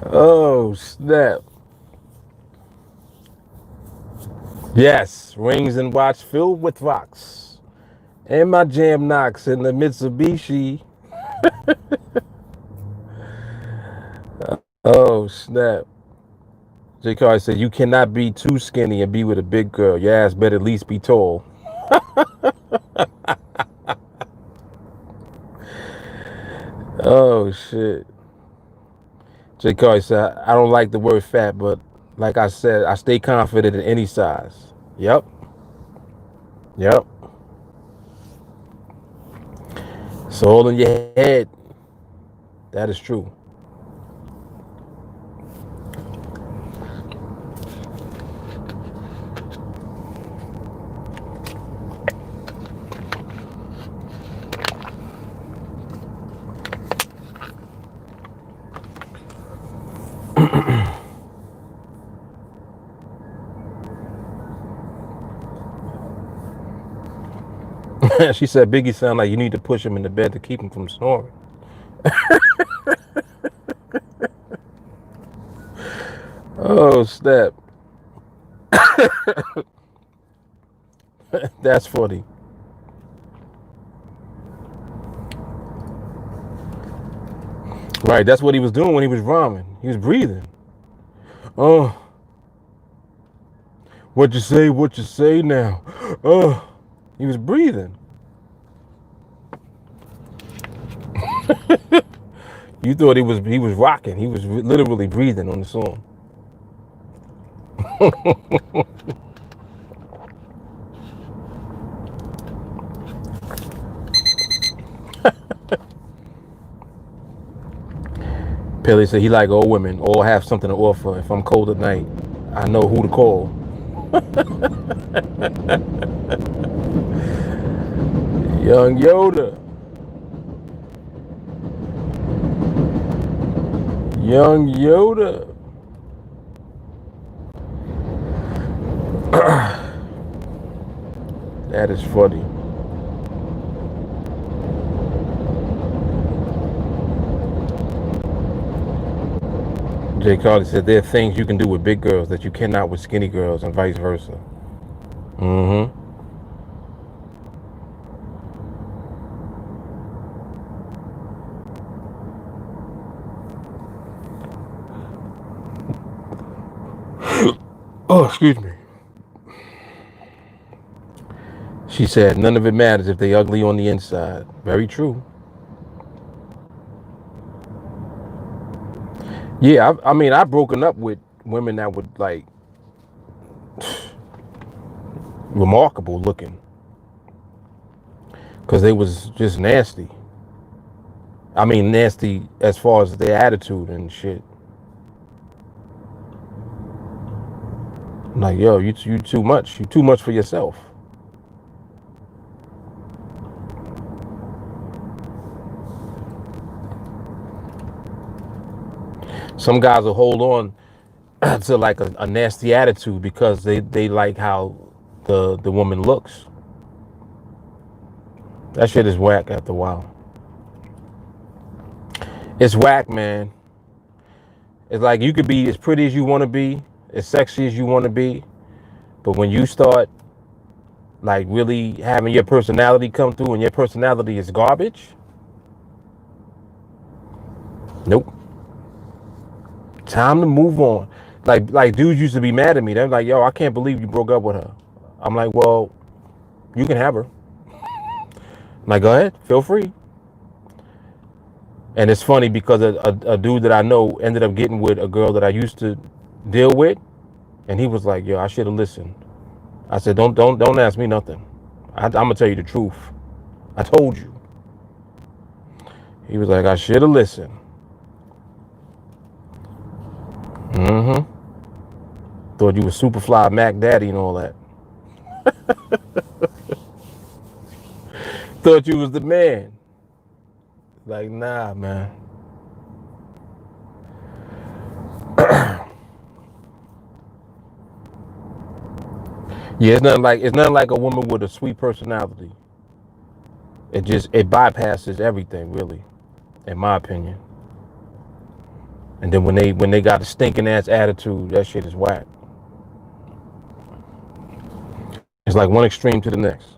Oh, snap. Yes, rings and watch filled with rocks. And my jam knocks in the Mitsubishi. Oh, snap. J. Carr said, you cannot be too skinny and be with a big girl. Your ass better at least be tall. Oh, shit. J. Carr said, I don't like the word fat, but like I said, I stay confident in any size. Yep. Yep. It's all in your head. That is true. She said Biggie sound like you need to push him in the bed to keep him from snoring. Oh, snap. That's funny. Right, that's what he was doing when he was rhyming. He was breathing. Oh, what you say now? Oh, he was breathing. You thought he was rocking. He was literally breathing on the song. Pelly said he like old women, all have something to offer. If I'm cold at night, I know who to call. Young Yoda. Young Yoda. That is funny. Jay Carly said there are things you can do with big girls that you cannot with skinny girls and vice versa. Mm-hmm. Oh, excuse me. She said none of it matters if they ugly on the inside. Very true. Yeah, I mean, I've broken up with women that would like remarkable looking because they was just nasty. I mean, nasty as far as their attitude and shit. Like, yo, you too much. You too much for yourself. Some guys will hold on to like a nasty attitude because they like how the woman looks. That shit is whack after a while. It's whack, man. It's like you could be as pretty as you want to be, as sexy as you want to be, but when you start like really having your personality come through and your personality is garbage, nope. Time to move on. Like dudes used to be mad at me. They're like, yo, I can't believe you broke up with her. I'm like, well, you can have her. I'm like, go ahead, feel free. And it's funny because a dude that I know ended up getting with a girl that I used to deal with, and he was like, yo, I should have listened. I said, don't ask me nothing. I'm gonna tell you the truth. I told you. He was like, I should have listened. Mm-hmm. Thought you was Superfly Mac Daddy and all that. Thought you was the man. Like, nah, man. Yeah, it's nothing like a woman with a sweet personality. It bypasses everything, really, in my opinion. And then when they got a stinking ass attitude, that shit is whack. It's like one extreme to the next.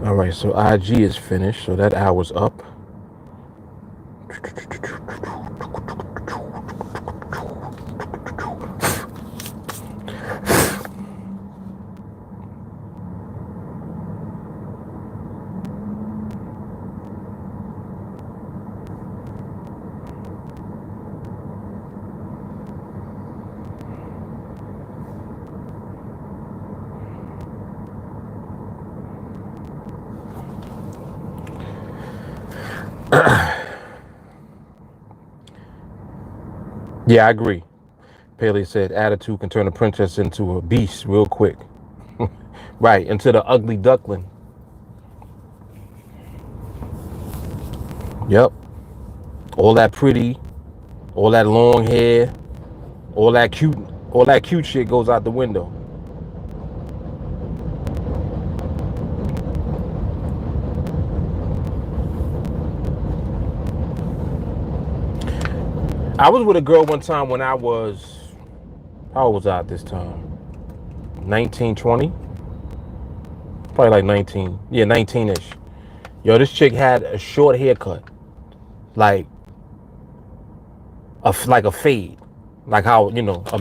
All right, so IG is finished, so that hour's up. Yeah, I agree. Paley said attitude can turn a princess into a beast real quick. Right, into the ugly duckling. Yep. All that pretty, all that long hair, all that cute, all that cute shit goes out the window. I was with a girl one time when I was, how old was I at this time? 19, 20? Probably like 19. Yeah, 19-ish. Yo, this chick had a short haircut. Like like a fade. Like how,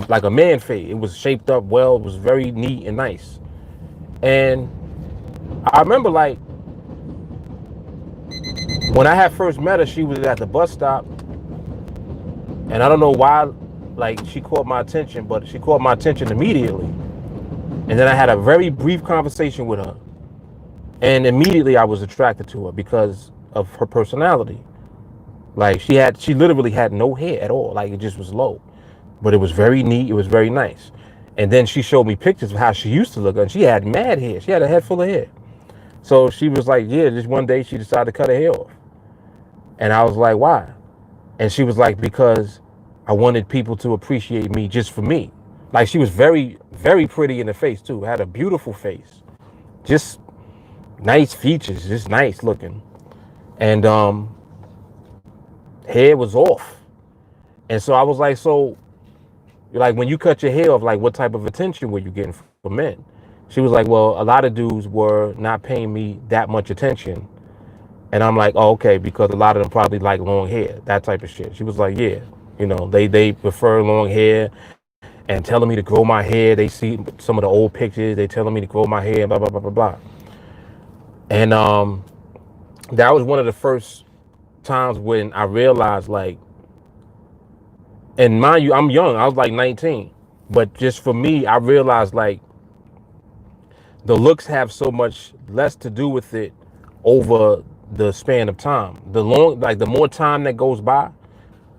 like a man fade. It was shaped up well. It was very neat and nice. And I remember like when I had first met her, she was at the bus stop. And I don't know why, like she caught my attention, but she caught my attention immediately. And then I had a very brief conversation with her. And immediately I was attracted to her because of her personality. Like she literally had no hair at all. Like it just was low, but it was very neat. It was very nice. And then she showed me pictures of how she used to look, and she had mad hair. She had a head full of hair. So she was like, yeah, just one day she decided to cut her hair off. And I was like, why? And she was like, because I wanted people to appreciate me just for me. Like she was very, very pretty in the face too. Had a beautiful face. Just nice features, just nice looking. And hair was off. And so I was like, so like when you cut your hair off, like what type of attention were you getting from men? She was like, well, a lot of dudes were not paying me that much attention. And I'm like, oh, okay, because a lot of them probably like long hair, that type of shit. She was like, yeah, they prefer long hair and telling me to grow my hair. They see some of the old pictures, they telling me to grow my hair, blah, blah, blah, blah, blah. And that was one of the first times when I realized, like, and mind you, I'm young, I was like 19. But just for me, I realized like the looks have so much less to do with it over the span of time. The more time that goes by,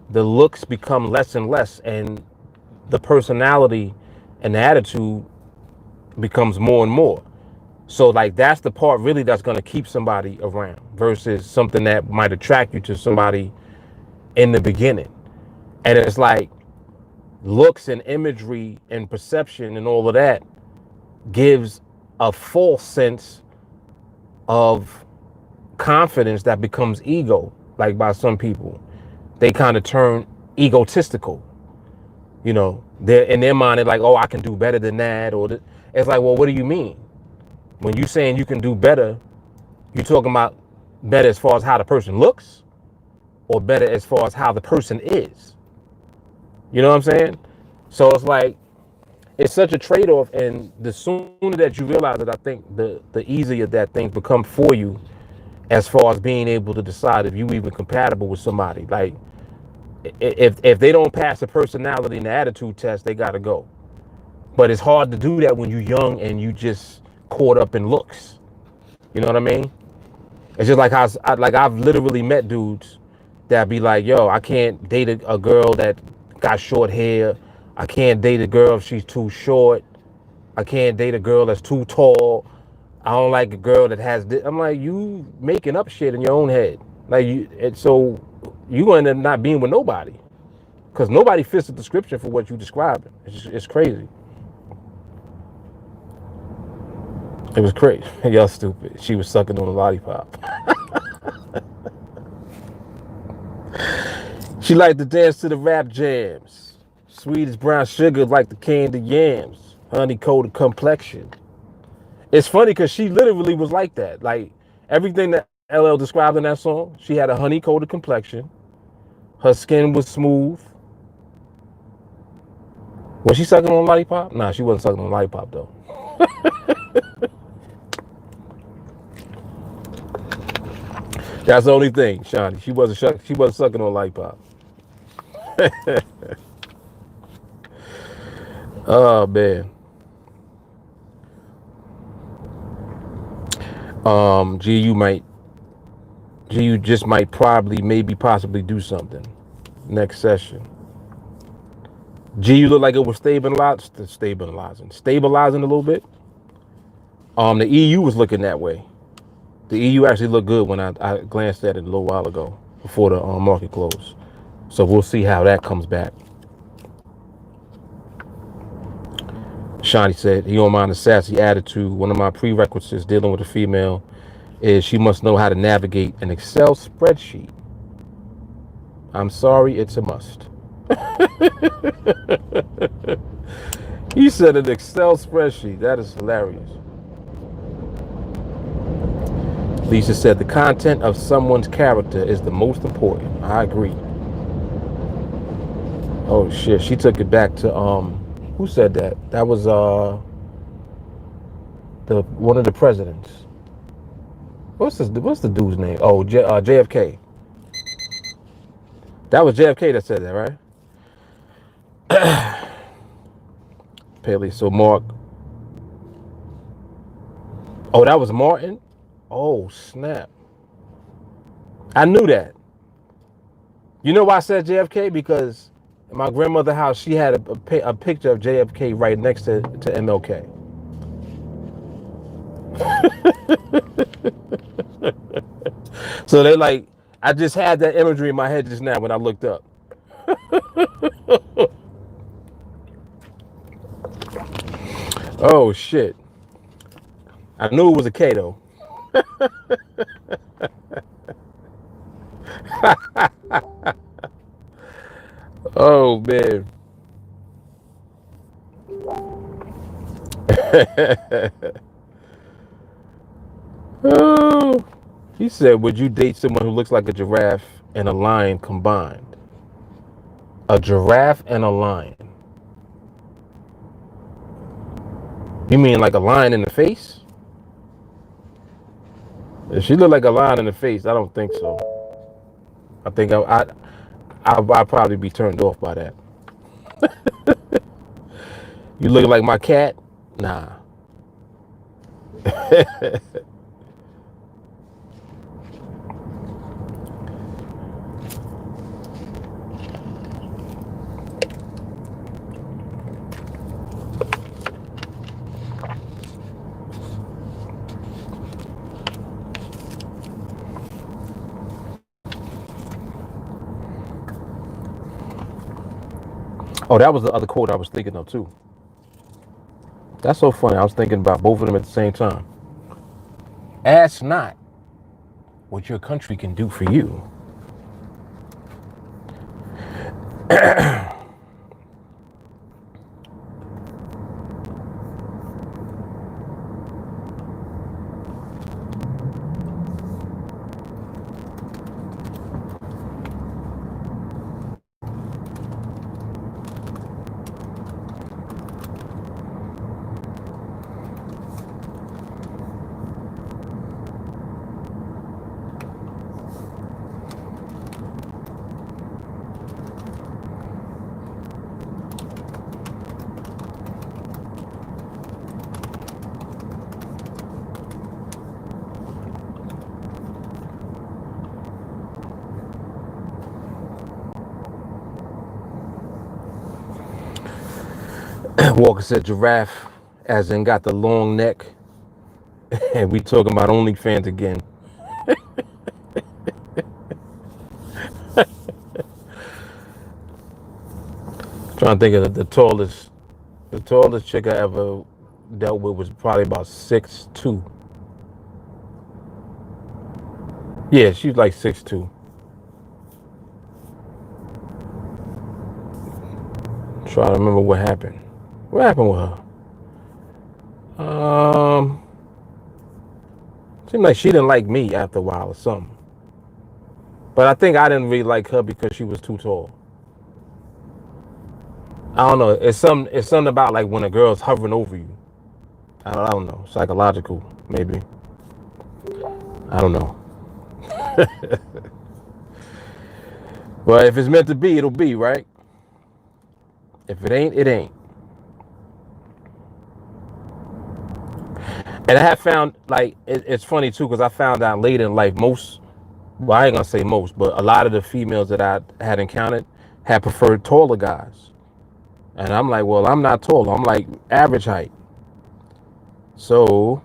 the looks become less and less, and the personality and the attitude becomes more and more. So like that's the part really that's going to keep somebody around versus something that might attract you to somebody in the beginning. And it's like looks and imagery and perception and all of that gives a false sense of confidence that becomes ego. Like by some people, they kind of turn egotistical. They're in their mind, they're like, oh, I can do better than that. It's like, well, what do you mean? When you saying you can do better, you talking about better as far as how the person looks or better as far as how the person is. You know what I'm saying? So it's like, it's such a trade-off, and the sooner that you realize it, I think the easier that things become for you as far as being able to decide if you even compatible with somebody. Like if they don't pass the personality and the attitude test, they gotta go. But it's hard to do that when you're young and you just caught up in looks. You know what I mean? It's just like I've literally met dudes that be like, yo, I can't date a girl that got short hair. I can't date a girl if she's too short. I can't date a girl that's too tall. I don't like a girl that has this. I'm like, you making up shit in your own head. Like so you gonna end up not being with nobody. Because nobody fits the description for what you describing. It's crazy. It was crazy. Y'all stupid. She was sucking on a lollipop. She liked to dance to the rap jams. Sweet as brown sugar like the candy yams. Honey coated complexion. It's funny because she literally was like that. Like everything that LL described in that song, she had a honey coated complexion. Her skin was smooth. Was she sucking on a lollipop? Nah, she wasn't sucking on a lollipop though. That's the only thing, Shawnee. She wasn't sucking on a lollipop. Oh man. GU just might probably maybe possibly do something next session. G, you look like it was stabilizing a little bit. The EU was looking that way. The EU actually looked good when I glanced at it a little while ago before the market closed. So we'll see how that comes back. Shawnee said he don't mind a sassy attitude. One of my prerequisites dealing with a female is she must know how to navigate an Excel spreadsheet. I'm sorry, it's a must. He said an Excel spreadsheet. That is hilarious. Lisa said the content of someone's character is the most important. I agree. Oh shit, she took it back to who said that? That was the one of the presidents. What's the dude's name? Oh, JFK. That was JFK that said that, right? Paley. So Mark. Oh, that was Martin. Oh snap! I knew that. You know why I said JFK? Because in my grandmother's house, she had a picture of JFK right next to MLK. So they like, I just had that imagery in my head just now when I looked up. Oh shit! I knew it was a K though. Oh man. Oh, he said, would you date someone who looks like a giraffe and a lion combined? A giraffe and a lion. You mean like a lion in the face? If she looked like a lion in the face, I don't think so. I think I'd probably be turned off by that. You looking like my cat? Nah. Oh, that was the other quote I was thinking of too. That's so funny. I was thinking about both of them at the same time. Ask not what your country can do for you. Walker said giraffe, as in got the long neck. And we talking about OnlyFans again. Trying to think of the tallest chick I ever dealt with was probably about 6'2". Yeah, she's like 6'2". Trying to remember what happened. What happened with her? Seemed like she didn't like me after a while or something. But I think I didn't really like her because she was too tall. I don't know. It's something about like when a girl's hovering over you. I don't know. Psychological, maybe. I don't know. But if it's meant to be, it'll be, right? If it ain't, it ain't. And I have found, like, it's funny too, because I found out later in life, well, I ain't gonna say most, but a lot of the females that I had encountered had preferred taller guys. And I'm like, well, I'm not tall. I'm like average height. So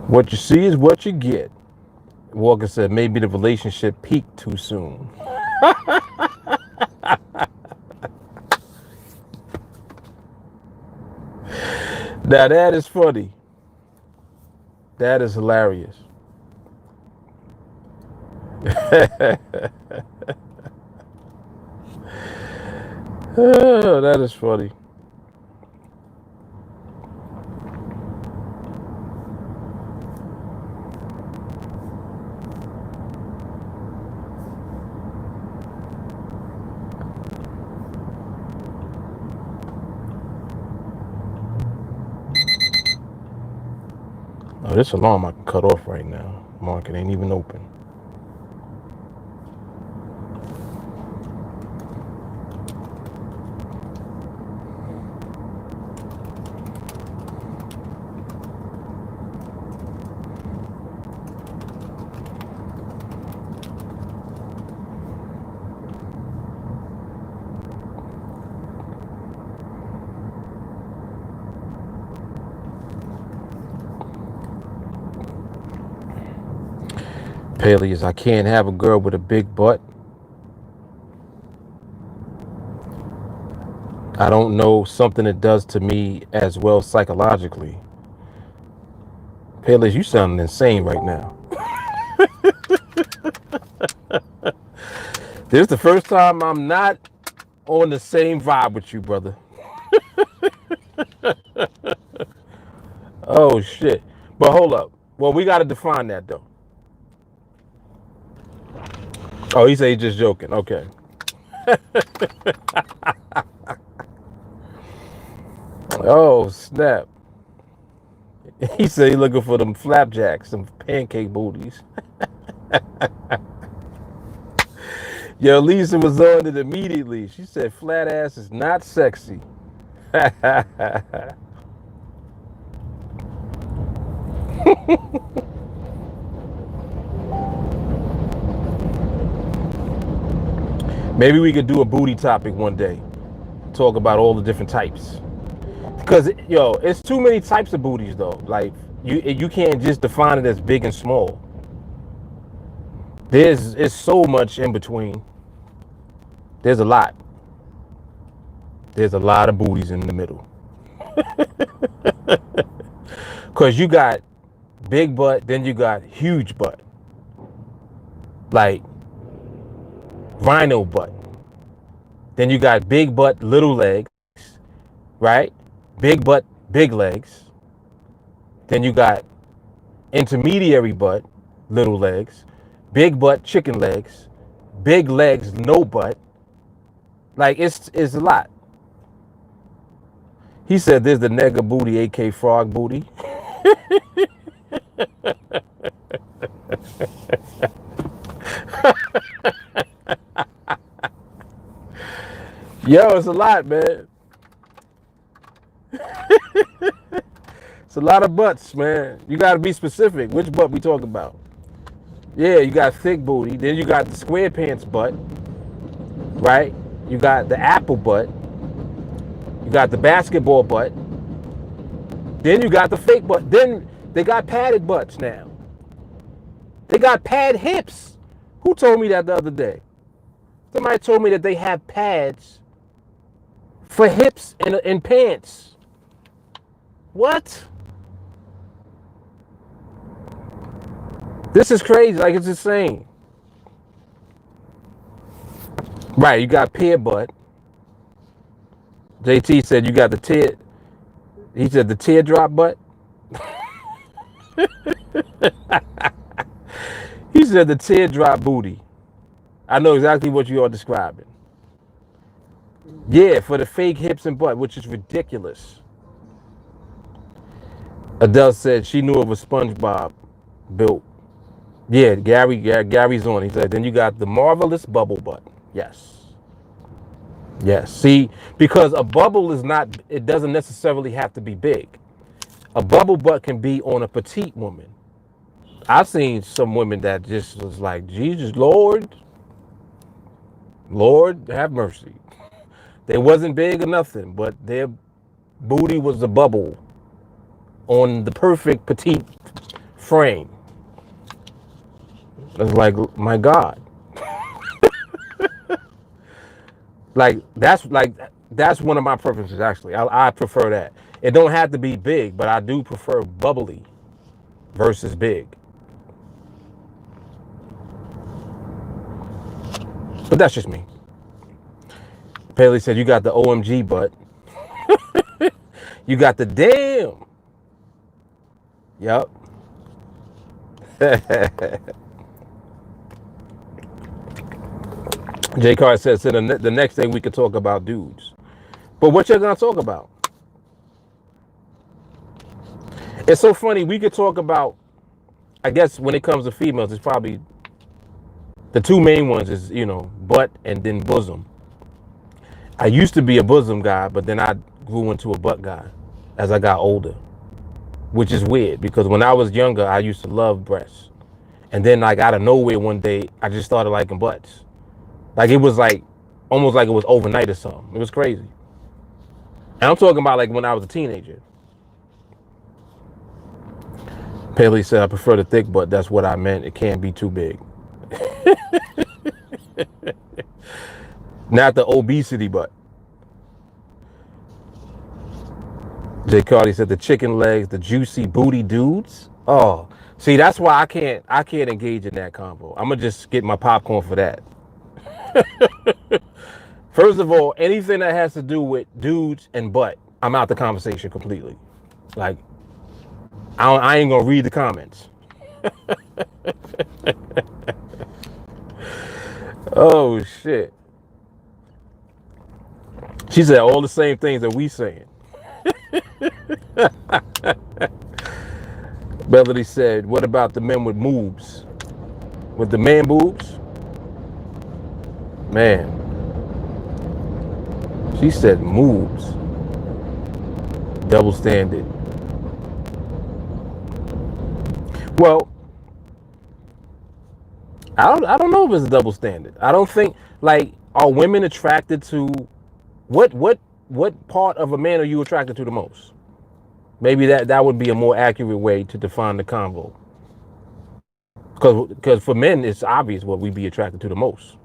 what you see is what you get. Walker said maybe the relationship peaked too soon. Now that is funny. That is hilarious. Oh, that is funny. Oh, this alarm I can cut off right now. Market ain't even open. Paley is, I can't have a girl with a big butt. I don't know, something it does to me as well psychologically. Paley, you sound insane right now. This is the first time I'm not on the same vibe with you, brother. Oh, shit. But hold up. Well, we got to define that, though. Oh, he said he's just joking. Okay. Oh, snap. He said he's looking for them flapjacks, some pancake booties. Yo, Lisa was on it immediately. She said flat ass is not sexy. Maybe we could do a booty topic one day. Talk about all the different types. Because, yo, it's too many types of booties, though. Like, you can't just define it as big and small. It's so much in between. There's a lot. There's a lot of booties in the middle. Because you got big butt, then you got huge butt. Like, rhino butt. Then you got big butt, little legs, right? Big butt, big legs. Then you got intermediary butt, little legs. Big butt, chicken legs. Big legs, no butt. Like, it's a lot. He said there's the nigga booty, AK frog booty. Yo, it's a lot, man. It's a lot of butts, man. You got to be specific. Which butt we talking about? Yeah, you got thick booty. Then you got the square pants butt, right? You got the apple butt. You got the basketball butt. Then you got the fake butt. Then they got padded butts now. They got pad hips. Who told me that the other day? Somebody told me that they have pads for hips in pants. What? This is crazy. Like, it's insane. Right, you got pear butt. JT said you got the tear. He said the teardrop butt. He said the teardrop booty. I know exactly what you are describing. Yeah, for the fake hips and butt, which is ridiculous. Adele said she knew of a SpongeBob built. Yeah, Gary's on. He said, then you got the marvelous bubble butt. Yes. Yes. See, because a bubble is not, it doesn't necessarily have to be big. A bubble butt can be on a petite woman. I seen some women that just was like, Jesus, Lord, Lord, have mercy. They wasn't big or nothing, but their booty was the bubble on the perfect petite frame. It's like, my God. That's one of my preferences actually. I prefer that. It don't have to be big, but I do prefer bubbly versus big. But that's just me. Paley said you got the OMG butt. You got the damn. Yep. J. Carr says so the next thing we could talk about dudes. But what you're gonna talk about? It's so funny. We could talk about. I guess when it comes to females, it's probably the two main ones is butt and then bosom. I used to be a bosom guy, but then I grew into a butt guy as I got older, which is weird because when I was younger, I used to love breasts, and then like out of nowhere one day, I just started liking butts. Like it was like almost like it was overnight or something. It was crazy. And I'm talking about like when I was a teenager. Paley said I prefer the thick butt. That's what I meant. It can't be too big. Not the obesity butt. Jay Cardi said the chicken legs, the juicy booty dudes. Oh, see, that's why I can't engage in that combo. I'm gonna just get my popcorn for that. First of all, anything that has to do with dudes and butt, I'm out the conversation completely. Like, I ain't gonna read the comments. Oh shit. She said all the same things that we saying. Beverly said, what about the men with moobs? With the man boobs? Man. She said moobs. Double standard. Well, I don't know if it's a double standard. I don't think, like, are women attracted to what part of a man are you attracted to the most? Maybe that would be a more accurate way to define the convo. Because for men, it's obvious what we be attracted to the most.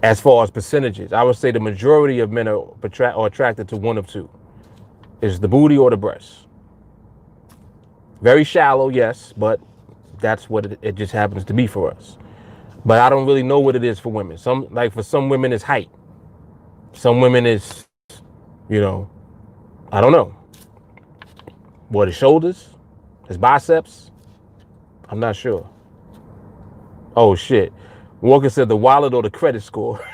As far as percentages, I would say the majority of men are attracted to one of two. Is the booty or the breasts. Very shallow, yes, but that's what it just happens to be for us. But I don't really know what it is for women. For some women, it's height. Some women is, I don't know. What, his shoulders? His biceps? I'm not sure. Oh, shit. Walker said the wallet or the credit score.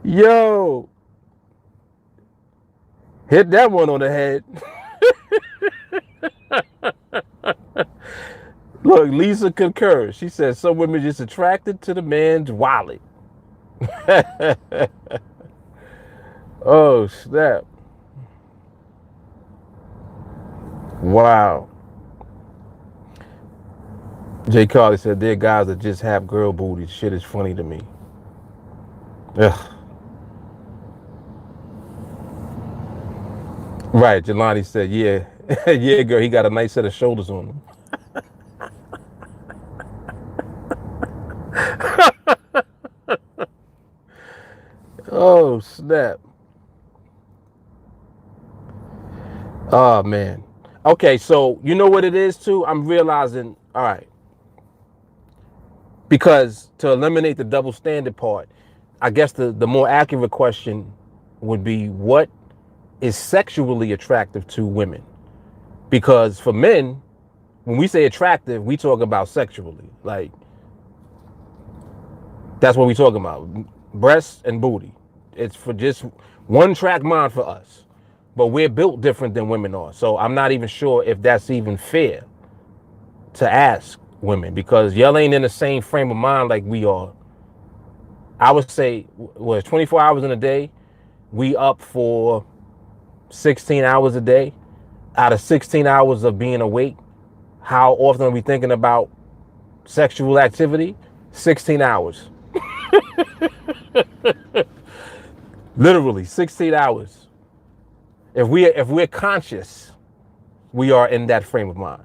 Yo. Hit that one on the head. Look, Lisa concurs. She says some women just attracted to the man's wallet. Oh, snap. Wow. Jay Carly said, they're guys that just have girl booties. Shit is funny to me. Ugh. Right, Jelani said, yeah. Yeah, girl, he got a nice set of shoulders on him. Oh, snap. Oh, man. Okay, so you know what it is, too? I'm realizing, all right. Because to eliminate the double standard part, I guess the more accurate question would be what is sexually attractive to women? Because for men, when we say attractive, we talk about sexually. Like, that's what we talking about. Breasts and booty. It's for just one track mind for us. But we're built different than women are. So I'm not even sure if that's even fair to ask women because y'all ain't in the same frame of mind like we are. I would say, was 24 hours in a day. We up for 16 hours a day. Out of 16 hours of being awake, how often are we thinking about sexual activity? 16 hours. Literally 16 hours. If we're conscious, we are in that frame of mind.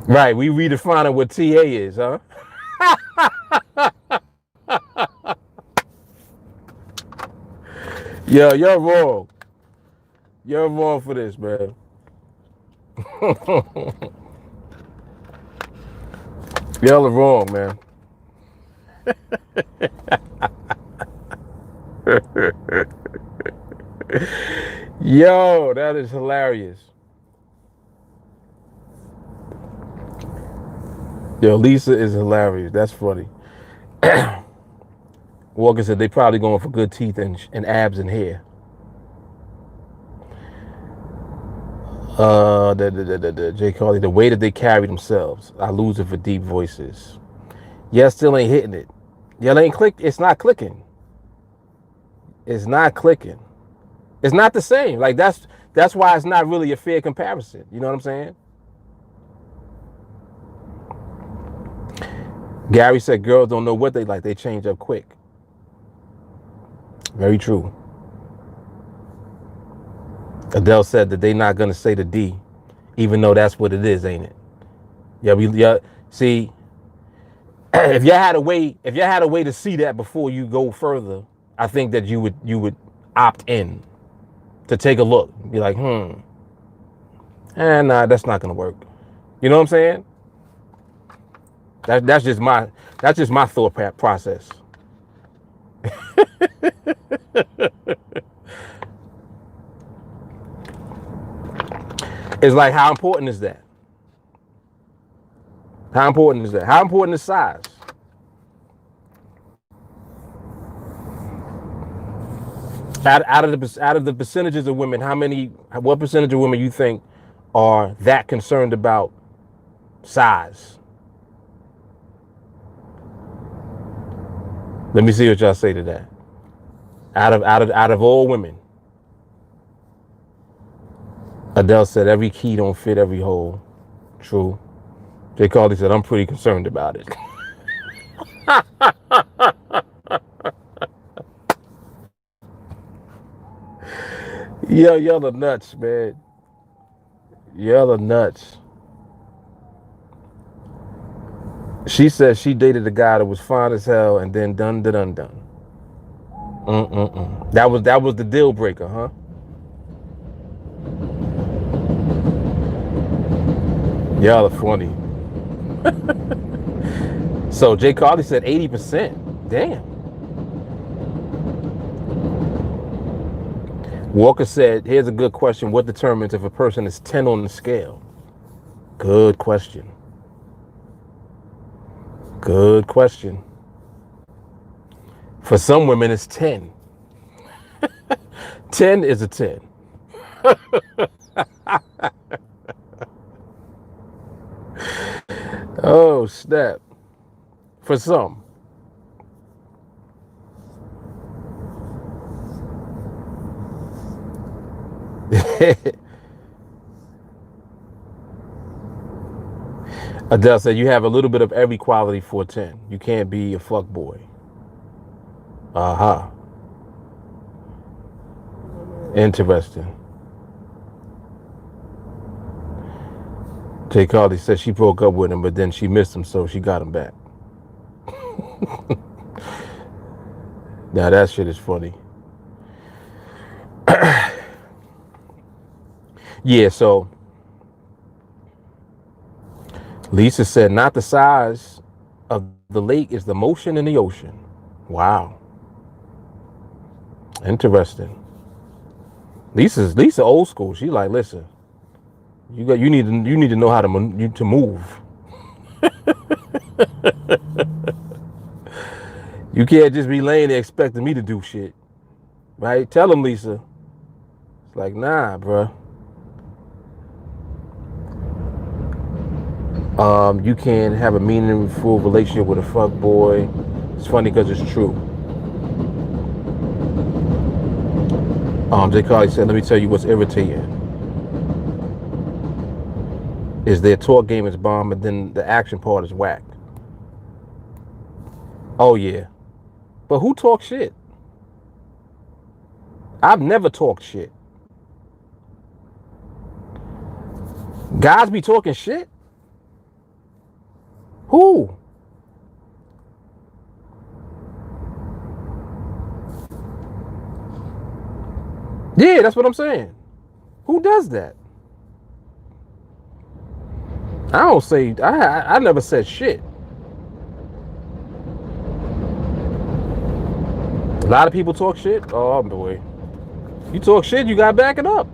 Right, we redefining what TA is, huh? Yo, you're wrong. You're wrong for this, man. Y'all are wrong, man. Yo, that is hilarious. Yo, Lisa is hilarious. That's funny. Walker said they probably going for good teeth and abs and hair. Jay Carly, the way that they carry themselves, I lose it for deep voices. Yeah, still ain't hitting it. Y'all ain't click. It's not clicking. It's not clicking. It's not the same. Like that's why it's not really a fair comparison. You know what I'm saying? Gary said girls don't know what they like. They change up quick. Very true. Adele said that they not gonna say the D, even though that's what it is, ain't it? Yeah. See, if you had a way to see that before you go further, I think that you would opt in to take a look. Be like, nah, that's not gonna work. You know what I'm saying? That's just my thought process. It's like, how important is that? How important is that? How important is size? Out of the percentages of women, what percentage of women you think are that concerned about size? Let me see what y'all say to that. Out of all women, Adele said every key don't fit every hole. True. Jay Carly said I'm pretty concerned about it. Yo, y'all are nuts, man. Y'all are nuts. She said she dated a guy that was fine as hell and then done. That was the deal breaker, huh? Y'all are funny. So Jay Carly said 80%. Damn. Walker said, here's a good question. What determines if a person is 10 on the scale? Good question. Good question. For some women, it's 10. 10 is a 10. Oh, snap. For some. Adele said you have a little bit of every quality for 10. You can't be a fuck boy. Aha. Interesting. Jay Carly said she broke up with him, but then she missed him, so she got him back. Now that shit is funny. Yeah, so Lisa said not the size of the lake, is the motion in the ocean. Wow. Interesting. Lisa old school. She like, listen, you need to know how to move. You can't just be laying there expecting me to do shit. Right? Tell him, Lisa. It's like, nah, bruh. You can have a meaningful relationship with a fuck boy. It's funny because it's true. Jay Carly said, let me tell you what's irritating. Is their talk game is bomb, and then the action part is whack. Oh, yeah. But who talks shit? I've never talked shit. Guys be talking shit? Who? Yeah, that's what I'm saying. Who does that? I don't say, I never said shit. A lot of people talk shit. Oh, boy. You talk shit, you gotta back it up.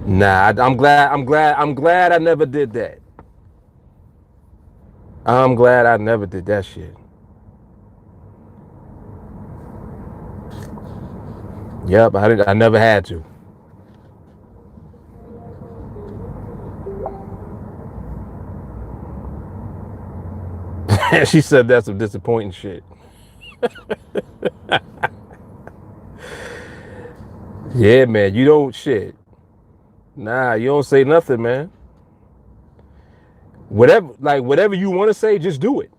Nah, I'm glad I never did that. I'm glad I never did that shit. Yep, I never had to. She said that's some disappointing shit. Yeah, man, you don't shit. Nah, you don't say nothing, man. Whatever you want to say, just do it.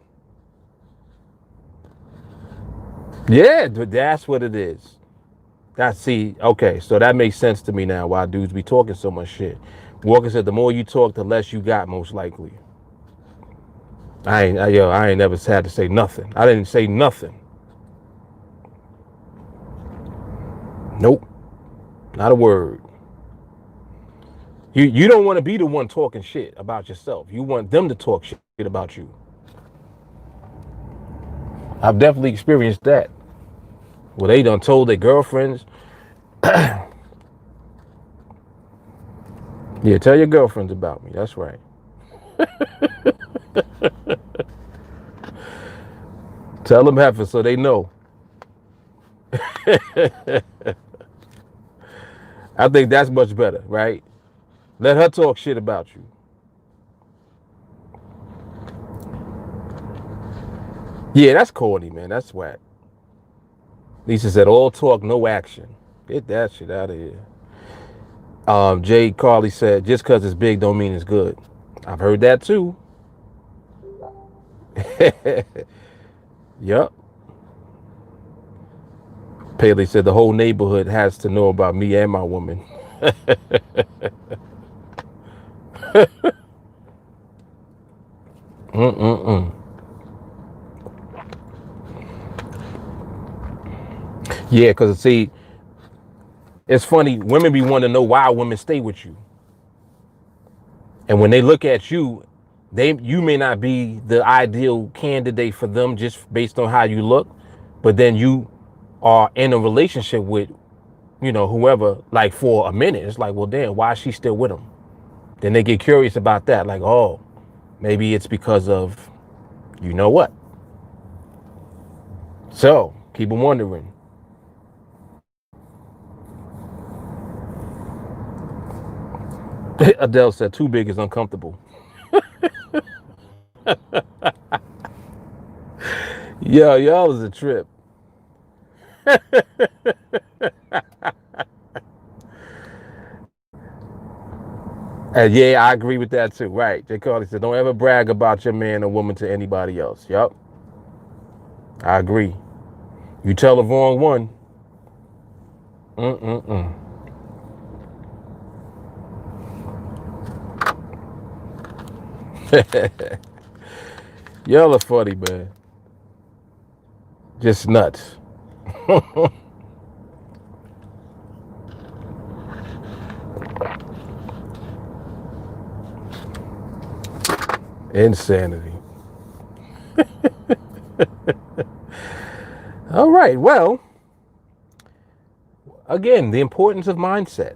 Yeah, that's what it is. Okay, so that makes sense to me now why dudes be talking so much shit. Walker said the more you talk, the less you got, most likely. I ain't never had to say nothing. I didn't say nothing. Nope. Not a word. You don't want to be the one talking shit about yourself. You want them to talk shit about you. I've definitely experienced that. Well, they done told their girlfriends. Yeah, tell your girlfriends about me. That's right. Tell them half it so they know. I think that's much better, right? Let her talk shit about you. Yeah, that's corny, man. That's whack. Lisa said, all talk, no action. Get that shit out of here. Jay Carly said, just because it's big don't mean it's good. I've heard that too. Yup. Paley said, the whole neighborhood has to know about me and my woman. Yeah, because see, it's funny. Women be wanting to know why women stay with you. And when they look at you, you may not be the ideal candidate for them just based on how you look, but then you are in a relationship with, whoever, like for a minute. It's like, well, damn, why is she still with him? Then they get curious about that. Like, oh, maybe it's because of, you know what? So keep them wondering. Adele said, too big is uncomfortable. Yo, y'all is a trip. And yeah, I agree with that too. Right. Jay Carly said, don't ever brag about your man or woman to anybody else. Yup. I agree. You tell the wrong one. Y'all are funny, man. Just nuts. Insanity. All right. Well, again, the importance of mindset.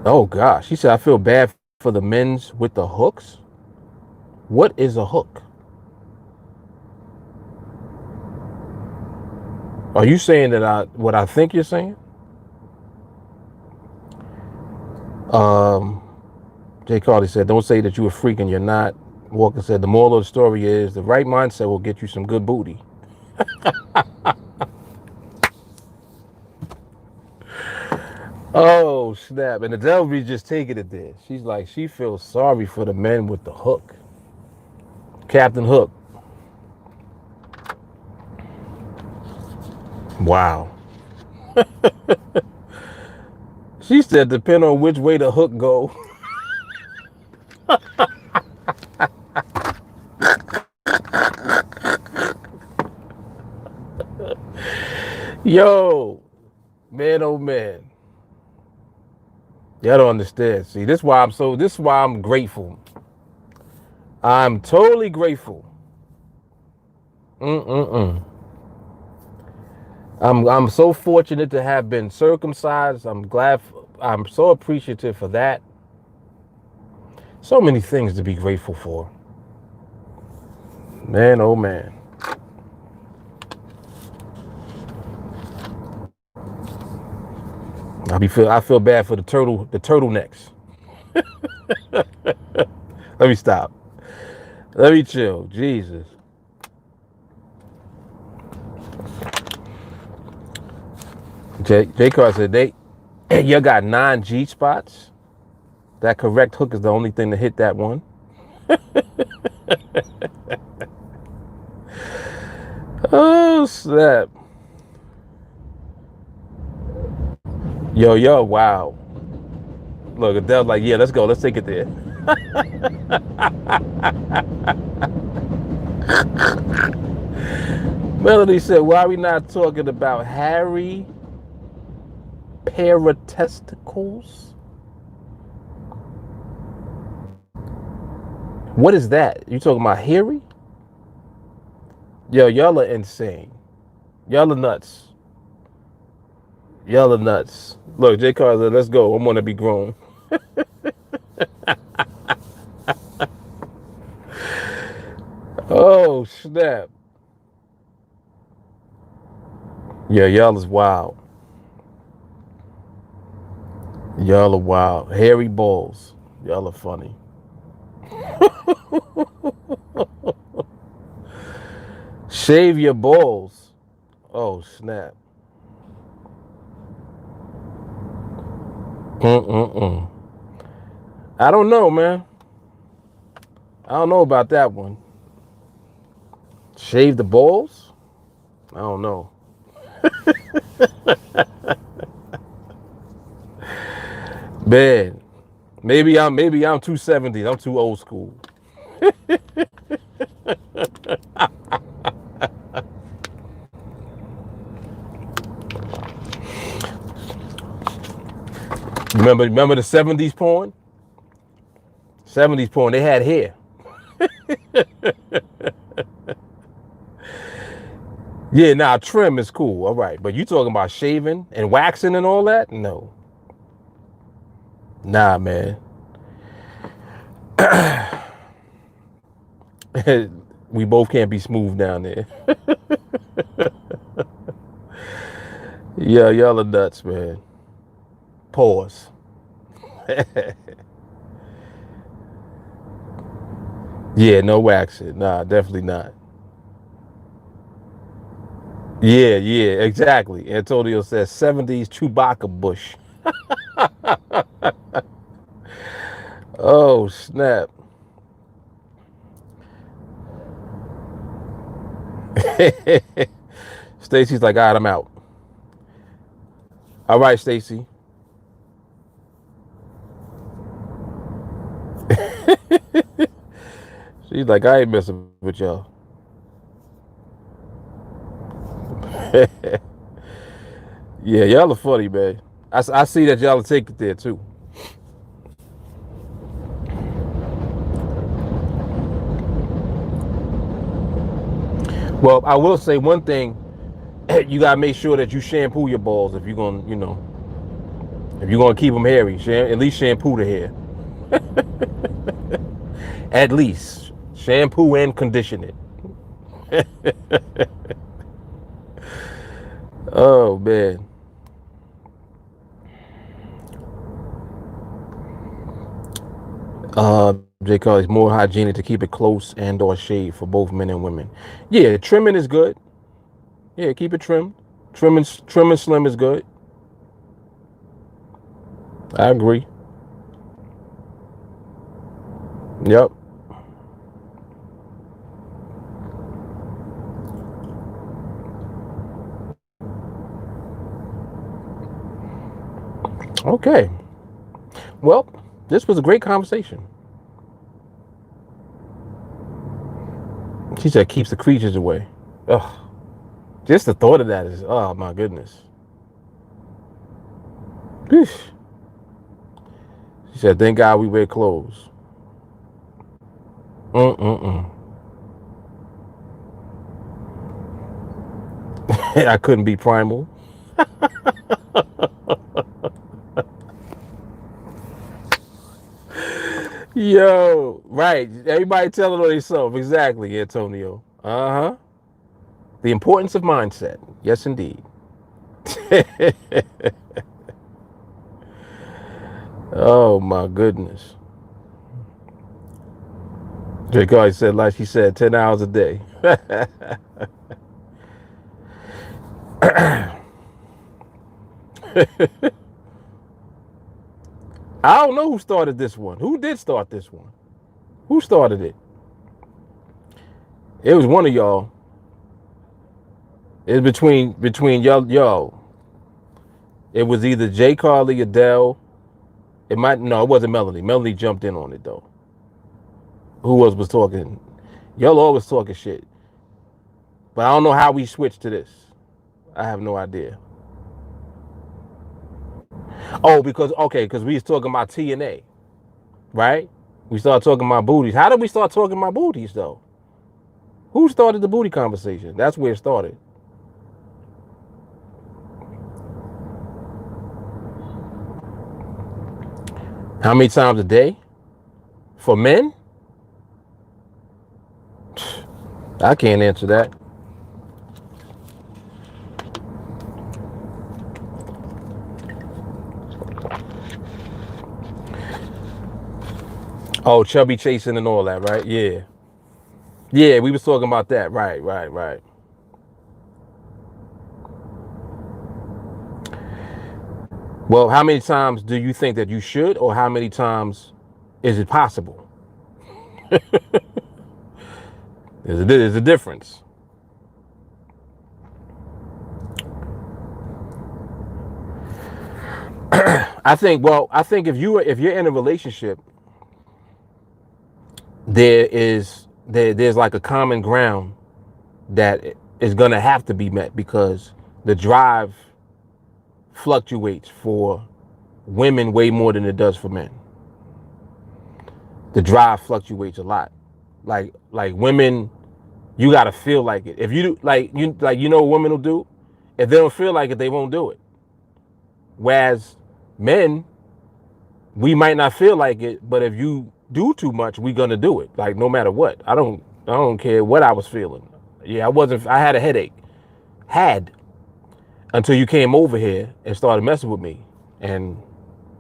Oh, gosh. She said, I feel bad for the men's with the hooks. What is a hook? Are you saying that what I think you're saying? Jay Carly said, don't say that you a freak and you're not. Walker said, the moral of the story is the right mindset will get you some good booty. Oh, snap. And the devil be just taking it there. She's like, she feels sorry for the men with the hook. Captain Hook. Wow. She said, depend on which way the hook go. Yo, man, oh man. Y'all don't understand. See, this is why I'm grateful. I'm totally grateful. I'm so fortunate to have been circumcised. I'm so appreciative for that. So many things to be grateful for. Man, oh man. I feel bad for the turtlenecks. Let me stop. Let me chill. Jesus. J Carr said you got 9 G spots. That correct hook is the only thing to hit that one. Oh snap. Yo, wow. Look, Adele's like, yeah, let's go. Let's take it there. Melody said, why are we not talking about hairy paratesticles? What is that? You talking about hairy? Yo, y'all are insane. Y'all are nuts. Y'all are nuts. Look, J. Carr said, let's go. I'm gonna be grown. Oh, snap. Yeah, y'all is wild. Y'all are wild. Hairy balls. Y'all are funny. Shave your balls. Oh, snap. I don't know, man. I don't know about that one. Shave the balls? I don't know. Man, maybe I'm 270. I'm too old school. Remember the 70s porn? 70s porn, they had hair. Yeah, nah, trim is cool. All right. But you talking about shaving and waxing and all that? No. Nah, man. We both can't be smooth down there. Yeah, y'all are nuts, man. Pause. Yeah, no waxing. Nah, definitely not. Yeah, exactly. Antonio says 70s Chewbacca Bush. Oh, snap. Stacy's like, all right, I'm out. All right, Stacy. She's like, I ain't messing with y'all. Yeah, y'all are funny, man. I see that y'all take it there, too. Well, I will say one thing. You got to make sure that you shampoo your balls if you're going to, if you're going to keep them hairy. At least shampoo the hair. At least. Shampoo and condition it. Oh man. J. Carl is more hygienic to keep it close and or shade for both men and women. Yeah, trimming is good. Yeah, keep it trimmed. Trimming slim is good. I agree. Yep. Okay. Well, this was a great conversation. She said keeps the creatures away. Ugh. Just the thought of that is, oh my goodness. Whew. She said, thank God we wear clothes. Mm-mm-mm. I couldn't be primal. Yo, right. Everybody telling on themselves. Exactly, Antonio. Uh-huh. The importance of mindset. Yes, indeed. Oh my goodness. Drake always said, like she said, 10 hours a day. I don't know who started this one. Who did start this one? Who started it? It was one of y'all. It was between y'all. It was either Jay Carly, Adele. It might no, it wasn't Melanie. Melanie jumped in on it though. Who else was talking? Y'all always talking shit. But I don't know how we switched to this. I have no idea. Oh, because we was talking about TNA, right? We started talking about booties. How did we start talking about booties though? Who started the booty conversation? That's where it started. How many times a day? For men? I can't answer that. Oh, chubby chasing and all that, right? Yeah. Yeah, we was talking about that. Right. Well, how many times do you think that you should, or how many times is it possible? There's a difference. I think if you're in a relationship, there's like a common ground that is gonna have to be met because the drive fluctuates for women way more than it does for men. The drive fluctuates a lot. Like women, you gotta feel like it. If you do, you know what women will do? If they don't feel like it, they won't do it. Whereas men, we might not feel like it, but if you do too much, we gonna do it. Like no matter what. I don't care what I was feeling. Yeah, I had a headache. Had until you came over here and started messing with me. And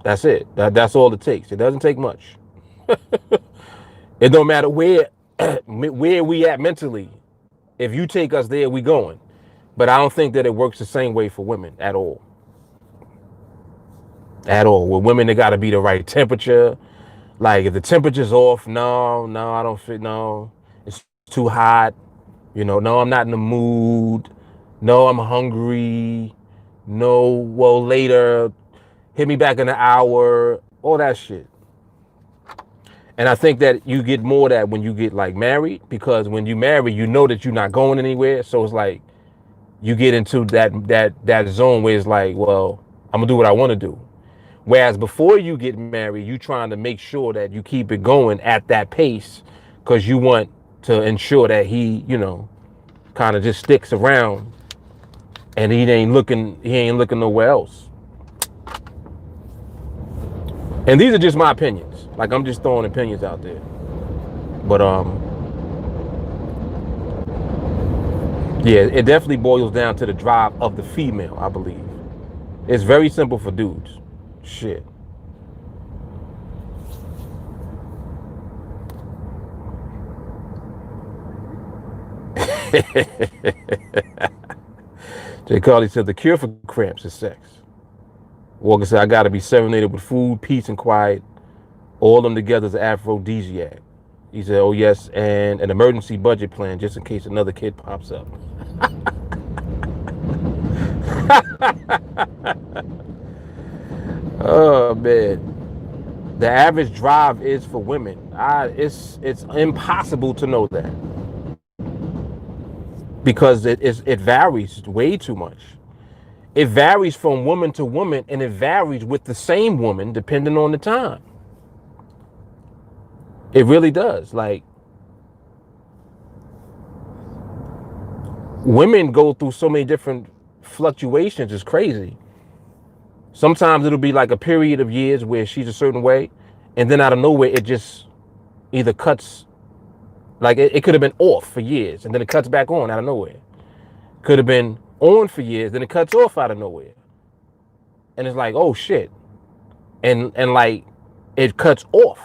that's it. That's all it takes. It doesn't take much. It don't matter where we at mentally. If you take us there, we going. But I don't think that it works the same way for women at all. At all. With women, it got to be the right temperature. Like if the temperature's off, no, I don't fit. No, it's too hot. No, I'm not in the mood. No, I'm hungry. No, well, later. Hit me back in an hour. All that shit. And I think that you get more of that when you get like married, because when you marry, you know that you're not going anywhere. So it's like you get into that zone where it's like, well, I'm gonna do what I want to do. Whereas before you get married, you trying to make sure that you keep it going at that pace because you want to ensure that he, kind of just sticks around and he ain't looking nowhere else. And these are just my opinions. Like I'm just throwing opinions out there. But Yeah, it definitely boils down to the drive of the female, I believe. It's very simple for dudes. Shit. Jay Carly said the cure for cramps is sex. Walker said, I gotta be serenaded with food, peace, and quiet. All of them together is an aphrodisiac. He said, oh yes, and an emergency budget plan just in case another kid pops up. Oh man. The average drive is for women. It's impossible to know that. Because it varies way too much. It varies from woman to woman, and it varies with the same woman depending on the time. It really does. Like, women go through so many different fluctuations. It's crazy. Sometimes it'll be like a period of years where she's a certain way, and then out of nowhere it just either cuts. Like it could have been off for years, and then it cuts back on out of nowhere. Could have been on for years, then it cuts off out of nowhere. And it's like, oh shit. And like it cuts off.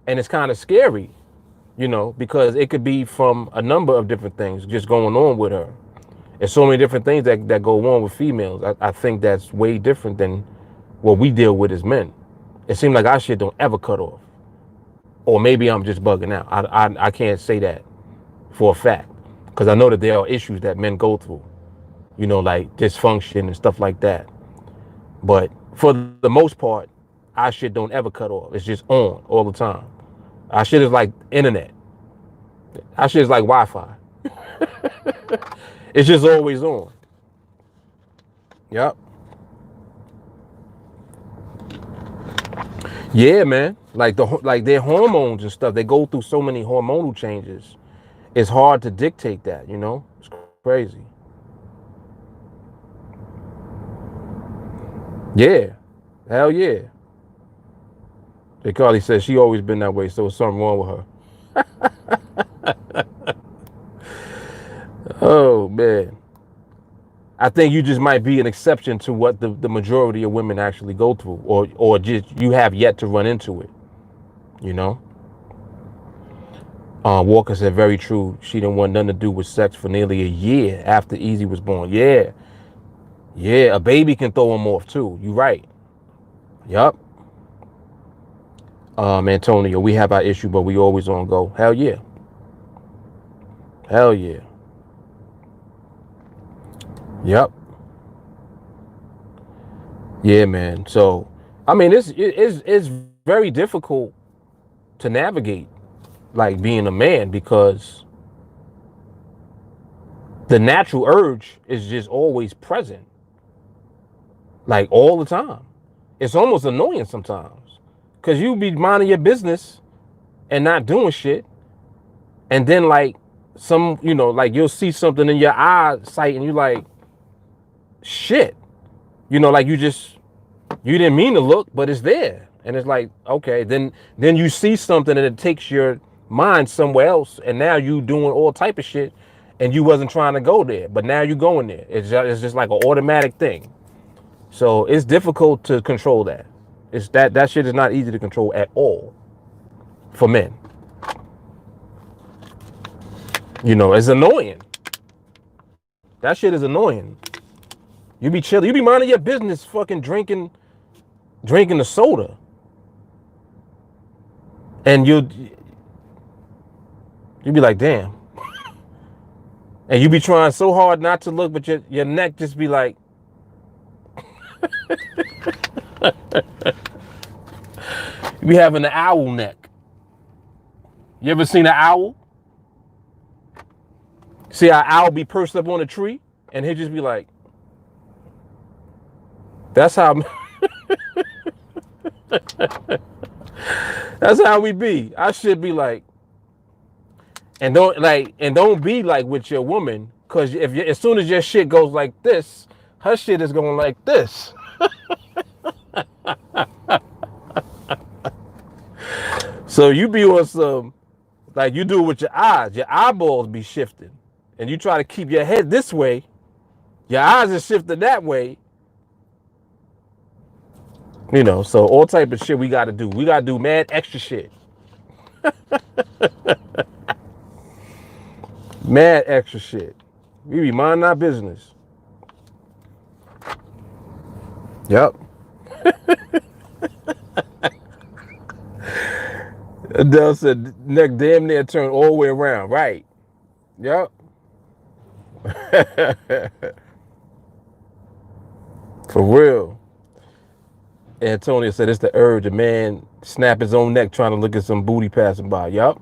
And it's kind of scary, because it could be from a number of different things just going on with her. There's so many different things that go on with females. I think that's way different than what we deal with as men. It seems like our shit don't ever cut off. Or maybe I'm just bugging out. I can't say that for a fact. Because I know that there are issues that men go through, like dysfunction and stuff like that. But for the most part, our shit don't ever cut off. It's just on all the time. Our shit is like internet. Our shit is like Wi-Fi. It's just always on. Yep. Yeah, man. Like their hormones and stuff, they go through so many hormonal changes. It's hard to dictate that, It's crazy. Yeah. Hell yeah. Jay Carly says she always been that way, so there's something wrong with her. Oh man. I think you just might be an exception to what the majority of women actually go through, or just you have yet to run into it. Walker said, very true. She didn't want nothing to do with sex for nearly a year after Easy was born. Yeah. Yeah, a baby can throw him off too. You're right. Yup. Antonio, we have our issue, but we always on go. Hell yeah. Hell yeah. Yep. Yeah, man. So, I mean, it's very difficult to navigate, like being a man, because the natural urge is just always present, like all the time. It's almost annoying sometimes, because you be minding your business and not doing shit, and then like like you'll see something in your eyesight and you like, shit, like you didn't mean to look, but it's there. And it's like, okay, then you see something and it takes your mind somewhere else, and now you doing all type of shit, and you wasn't trying to go there, but now you going there. It's just like an automatic thing. So it's difficult to control that. It's that shit is not easy to control at all for men. It's annoying. That shit is annoying. You be chilling, you be minding your business, fucking drinking the soda, and you be like, damn. And you be trying so hard not to look, but your neck just be like, you be having the owl neck. You ever seen an owl? See how owl be perched up on a tree, and he'll just be like, that's how that's how we be. I should be like, and don't be like with your woman, because as soon as your shit goes like this, her shit is going like this. So you be on some, like you do it with your eyes. Your eyeballs be shifting. and you try to keep your head this way, your eyes are shifted that way. You know, so all type of shit we got to do. We got to do mad extra shit. Mad extra shit. We be minding our business. Yep. Adele said neck damn near turned all the way around. Right. Yep. For real. Antonio said it's the urge. A man snap his own neck trying to look at some booty passing by. Yep.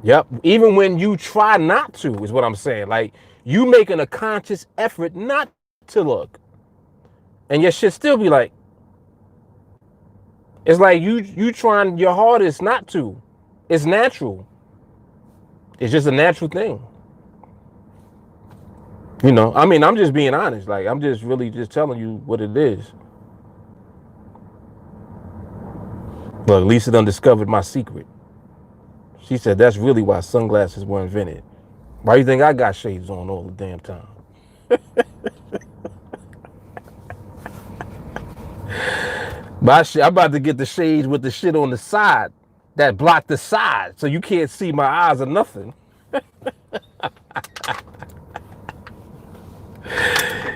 Yep. Even when you try not to, is what I'm saying. Like, you making a conscious effort not to look. And your shit still be like, it's like you trying your hardest not to. It's natural. It's just a natural thing. You know, I mean, I'm just being honest. Like, I'm just really just telling you what it is. Look, Lisa done discovered my secret. She said that's really why sunglasses were invented. Why do you think I got shades on all the damn time? But I'm about to get the shades with the shit on the side that block the side so you can't see my eyes or nothing.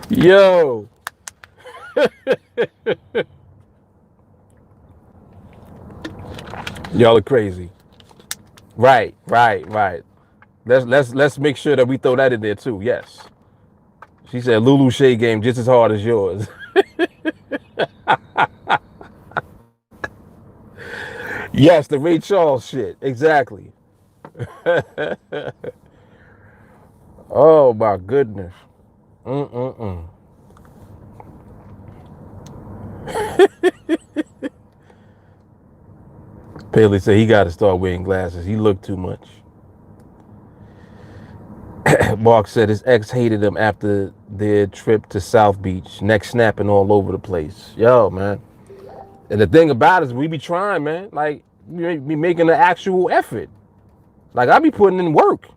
Yo. Y'all are crazy. Right. Let's make sure that we throw that in there too. Yes. She said Lulu shade game just as hard as yours. Yes, the Ray Charles shit. Exactly. Oh my goodness. Paley said he got to start wearing glasses. He looked too much. Mark said his ex hated him after their trip to South Beach, neck snapping all over the place. Yo, man. And the thing about it is we be trying, man. Like, we be making an actual effort. Like, I be putting in work.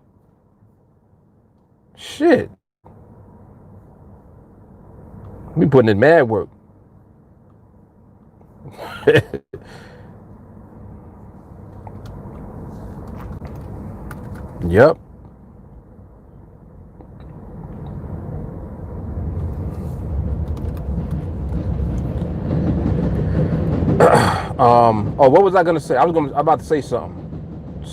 Shit. We putting in mad work. Yep. Oh, what was I gonna say? I'm about to say something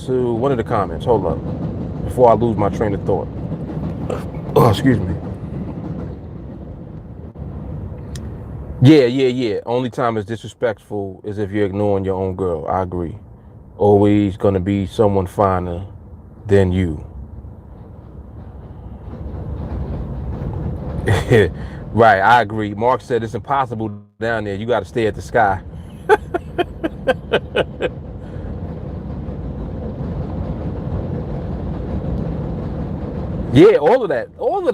to one of the comments. Hold up, before I lose my train of thought. Oh, excuse me. Yeah. Only time it's disrespectful is if you're ignoring your own girl. I agree. Always gonna be someone finer than you. Right, I agree. Mark said it's impossible down there. You got to stay at the sky. Yeah, all of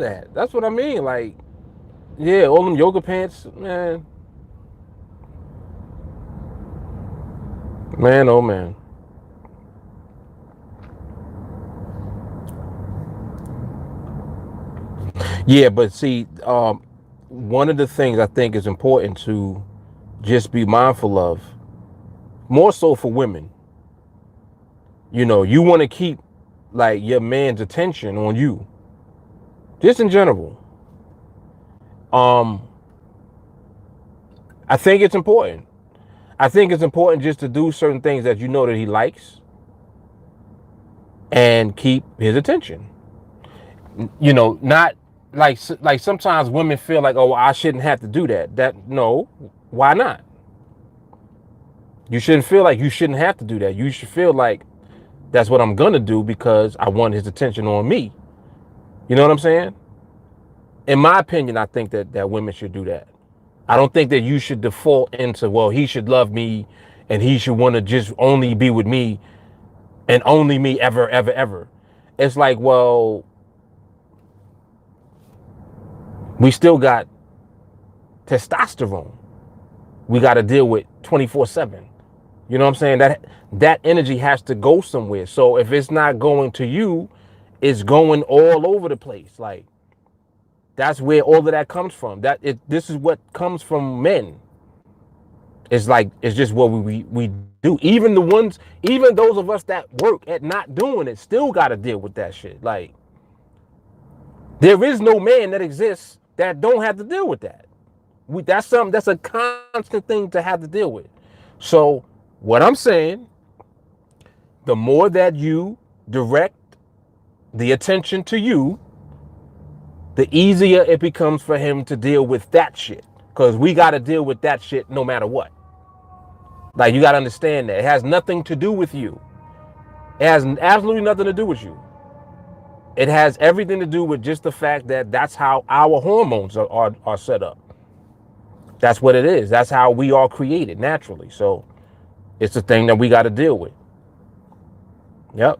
that. That's what I mean. Like, yeah, all them yoga pants, man. Man, oh man. Yeah, but see, one of the things I think is important to just be mindful of, more so for women. You know, you want to keep like your man's attention on you, just in general. I think it's important. I think it's important just to do certain things that you know that he likes and keep his attention. You know, not like sometimes women feel like, oh, I shouldn't have to do that. No, why not? You shouldn't feel like you shouldn't have to do that. You should feel like that's what I'm gonna do because I want his attention on me. You know what I'm saying? In my opinion, I think that women should do that. I don't think that you should default into, well, he should love me and he should want to just only be with me and only me ever. It's like, well, we still got testosterone. We got to deal with 24/7. You know what I'm saying? That energy has to go somewhere. So if it's not going to you It's going all over the place. Like, that's where all of that comes from. This is what comes from men. It's like, it's just what we do. Even those of us that work at not doing it still got to deal with that shit. Like, there is no man that exists that don't have to deal with that. That's a constant thing to have to deal with. So what I'm saying, the more that you direct the attention to you, the easier it becomes for him to deal with that shit. Because we got to deal with that shit no matter what. Like, you got to understand that. It has nothing to do with you. It has absolutely nothing to do with you. It has everything to do with just the fact that that's how our hormones are set up. That's what it is. That's how we are created naturally. So it's a thing that we got to deal with. Yep.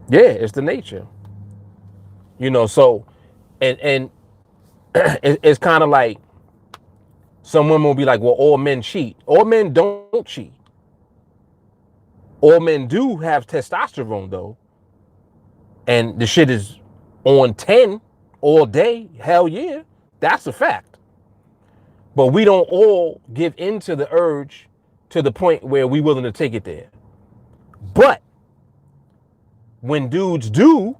Yeah, it's the nature. So, and it's kind of like, some women will be like, well, all men cheat. All men don't cheat. All men do have testosterone, though. And the shit is on 10 all day. Hell yeah. That's a fact. But we don't all give into the urge to the point where we're willing to take it there. But when dudes do,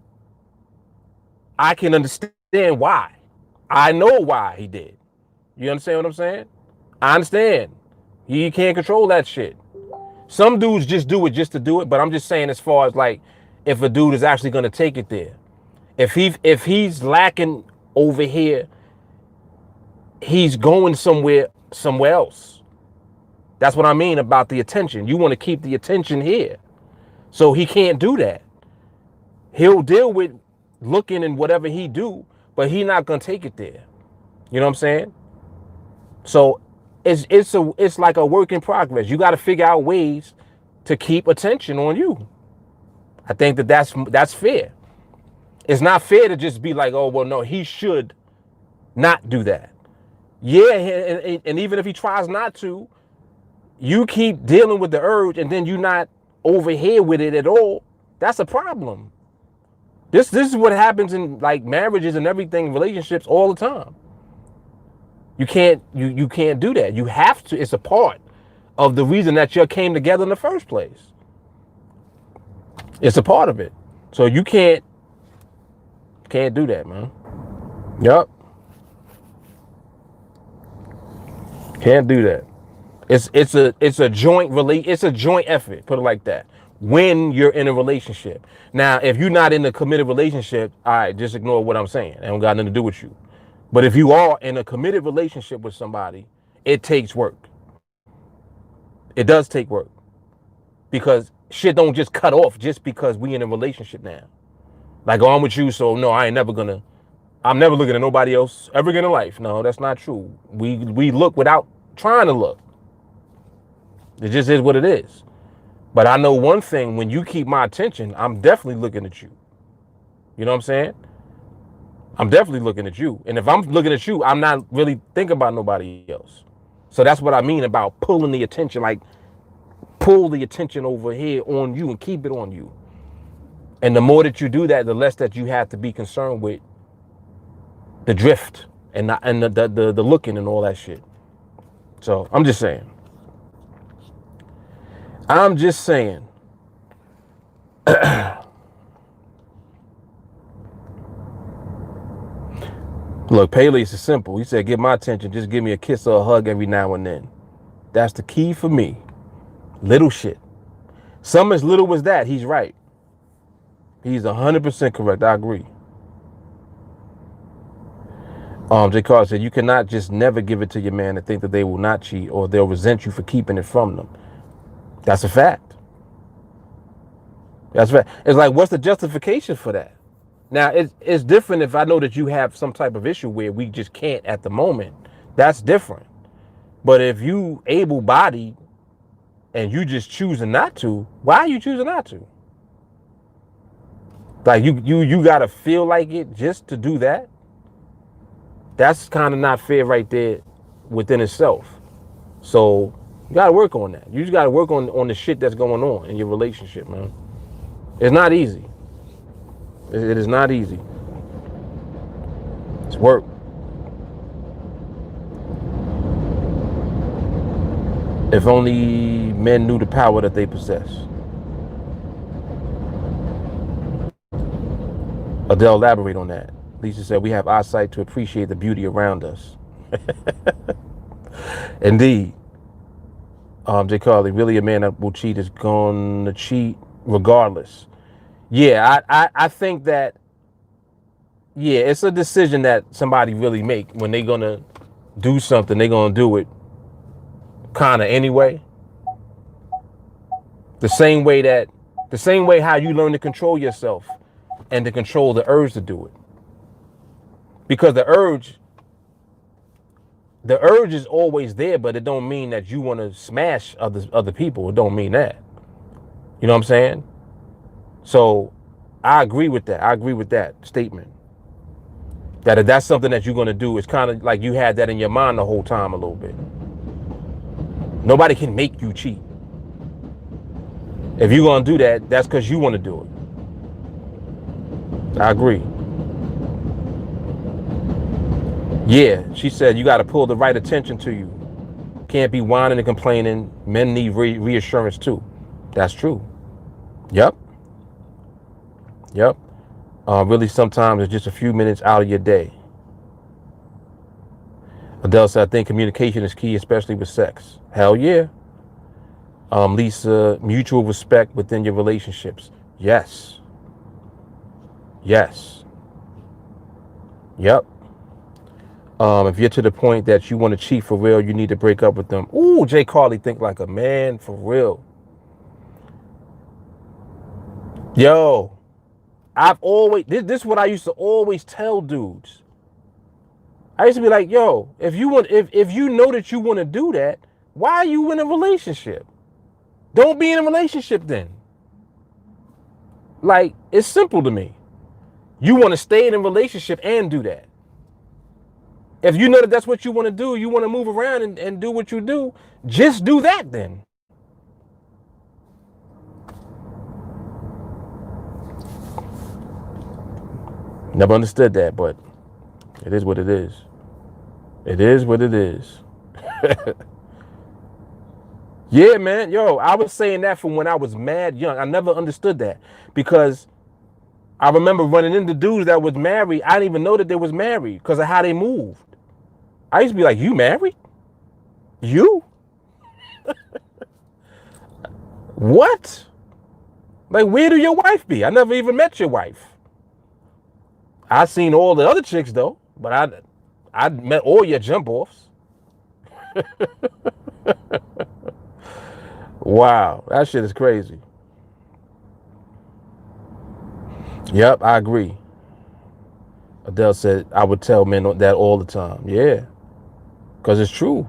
I can understand why. I know why he did. You understand what I'm saying? I understand. You can't control that shit. Some dudes just do it just to do it, but I'm just saying, as far as like, if a dude is actually going to take it there. If he's lacking over here, he's going somewhere else. That's what I mean about the attention. You want to keep the attention here. So he can't do that. He'll deal with looking and whatever he do, but he's not going to take it there. You know what I'm saying? So it's like a work in progress. You got to figure out ways to keep attention on you. I think that's fair. It's not fair to just be like, oh, well, no, he should not do that. Yeah, and even if he tries not to, you keep dealing with the urge and then you're not over here with it at all. That's a problem. This is what happens in like marriages and everything, relationships all the time. You can't do that. You have to. It's a part of the reason that you came together in the first place. It's a part of it. So you can't do that, man. Yup. Can't do that. It's a joint effort, put it like that. When you're in a relationship. Now, if you're not in a committed relationship, all right, just ignore what I'm saying. It don't got nothing to do with you. But if you are in a committed relationship with somebody, it takes work. It does take work. Because shit don't just cut off just because we in a relationship now. Like, oh, I'm with you, so no, I'm never looking at nobody else ever again in life. No, that's not true. We look without trying to look. It just is what it is. But I know one thing, when you keep my attention, I'm definitely looking at you. You know what I'm saying? I'm definitely looking at you. And if I'm looking at you, I'm not really thinking about nobody else. So that's what I mean about pulling the attention, like pull the attention over here on you and keep it on you. And the more that you do that, the less that you have to be concerned with the drift and the looking and all that shit. So I'm just saying. Look, Payless is simple. He said, get my attention. Just give me a kiss or a hug every now and then. That's the key for me. Little shit. Some as little as that. He's right. He's 100% correct. I agree. J. Carter said, you cannot just never give it to your man and think that they will not cheat or they'll resent you for keeping it from them. That's a fact. That's right. It's like, what's the justification for that? Now, it's different if I know that you have some type of issue where we just can't at the moment. That's different. But if you able-bodied and you just choosing not to, why are you choosing not to? Like, you got to feel like it just to do that? That's kind of not fair right there within itself. So you got to work on that. You just got to work on the shit that's going on in your relationship, man. It's not easy. It is not easy. It's work. If only men knew the power that they possess. Adele, elaborate on that. Lisa said, we have eyesight to appreciate the beauty around us. Indeed. Jay Carly, really a man that will cheat is going to cheat regardless. Yeah, I think that, yeah, it's a decision that somebody really make when they're going to do something. They're going to do it kind of anyway. The same way how you learn to control yourself and to control the urge to do it. Because the urge is always there, but it don't mean that you want to smash other people. It don't mean that. You know what I'm saying? So I agree with that. I agree with that statement. That if that's something that you're going to do, it's kind of like you had that in your mind the whole time a little bit. Nobody can make you cheat. If you're going to do that, that's because you want to do it. I agree. Yeah, she said you got to pull the right attention to you. Can't be whining and complaining. Men need reassurance too. That's true. Yep. Yep. Really, sometimes it's just a few minutes out of your day. Adele said, I think communication is key, especially with sex. Hell yeah. Lisa, mutual respect within your relationships. Yes. Yes. Yep. If you're to the point that you want to cheat for real, you need to break up with them. Ooh, Jay Carly, think like a man for real. Yo, I've always, this is what I used to always tell dudes. I used to be like, yo, if you know that you want to do that, why are you in a relationship? Don't be in a relationship then. Like, it's simple to me. You want to stay in a relationship and do that. If you know that that's what you want to do, you want to move around and do what you do, just do that then. Never understood that, but it is what it is. It is what it is. Yeah, man. Yo, I was saying that from when I was mad young. I never understood that because I remember running into dudes that was married. I didn't even know that they was married because of how they moved. I used to be like, you married? You? What? Like, where do your wife be? I never even met your wife. I seen all the other chicks though, but I met all your jump offs. Wow, that shit is crazy. Yep, I agree. Adele said I would tell men that all the time. Yeah, because it's true.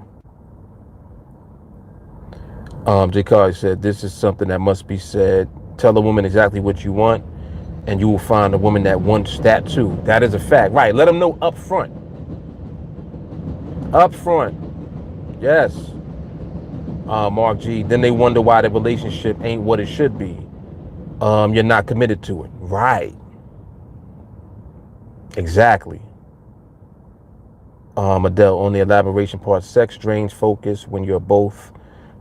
J. Carly said this is something that must be said. Tell a woman exactly what you want, and you will find a woman that wants that too. That is a fact, right? Let them know up front. Up front, yes. Mark G. Then they wonder why the relationship ain't what it should be. You're not committed to it, right? Exactly. Adele, on the elaboration part, sex drains focus when you're both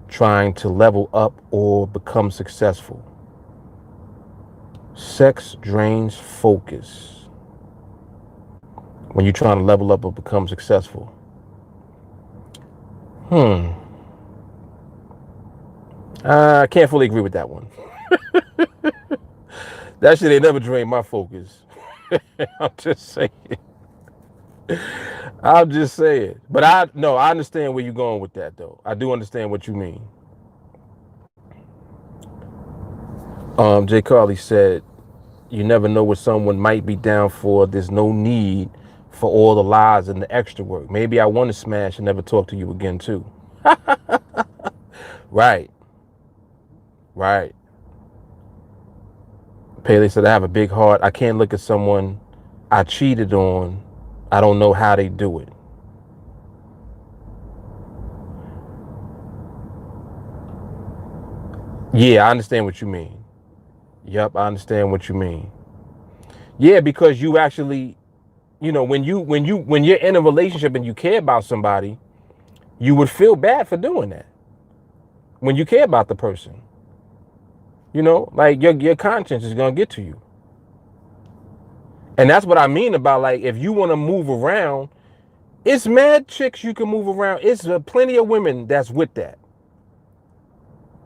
trying to level up or become successful. Sex drains focus when you're trying to level up or become successful. I can't fully agree with that one. That shit ain't never drained my focus. I'm just saying. I'm just saying. But I understand where you're going with that though. I do understand what you mean. Jay Carly said, you never know what someone might be down for. There's no need for all the lies and the extra work. Maybe I want to smash and never talk to you again too. Right. Right. Pele said, I have a big heart. I can't look at someone I cheated on. I don't know how they do it. Yeah, I understand what you mean. Yep, I understand what you mean. Yeah, because you actually, when you're in a relationship and you care about somebody, you would feel bad for doing that. When you care about the person, like your conscience is gonna get to you. And that's what I mean about, like, if you want to move around, it's mad chicks you can move around. It's plenty of women that's with that.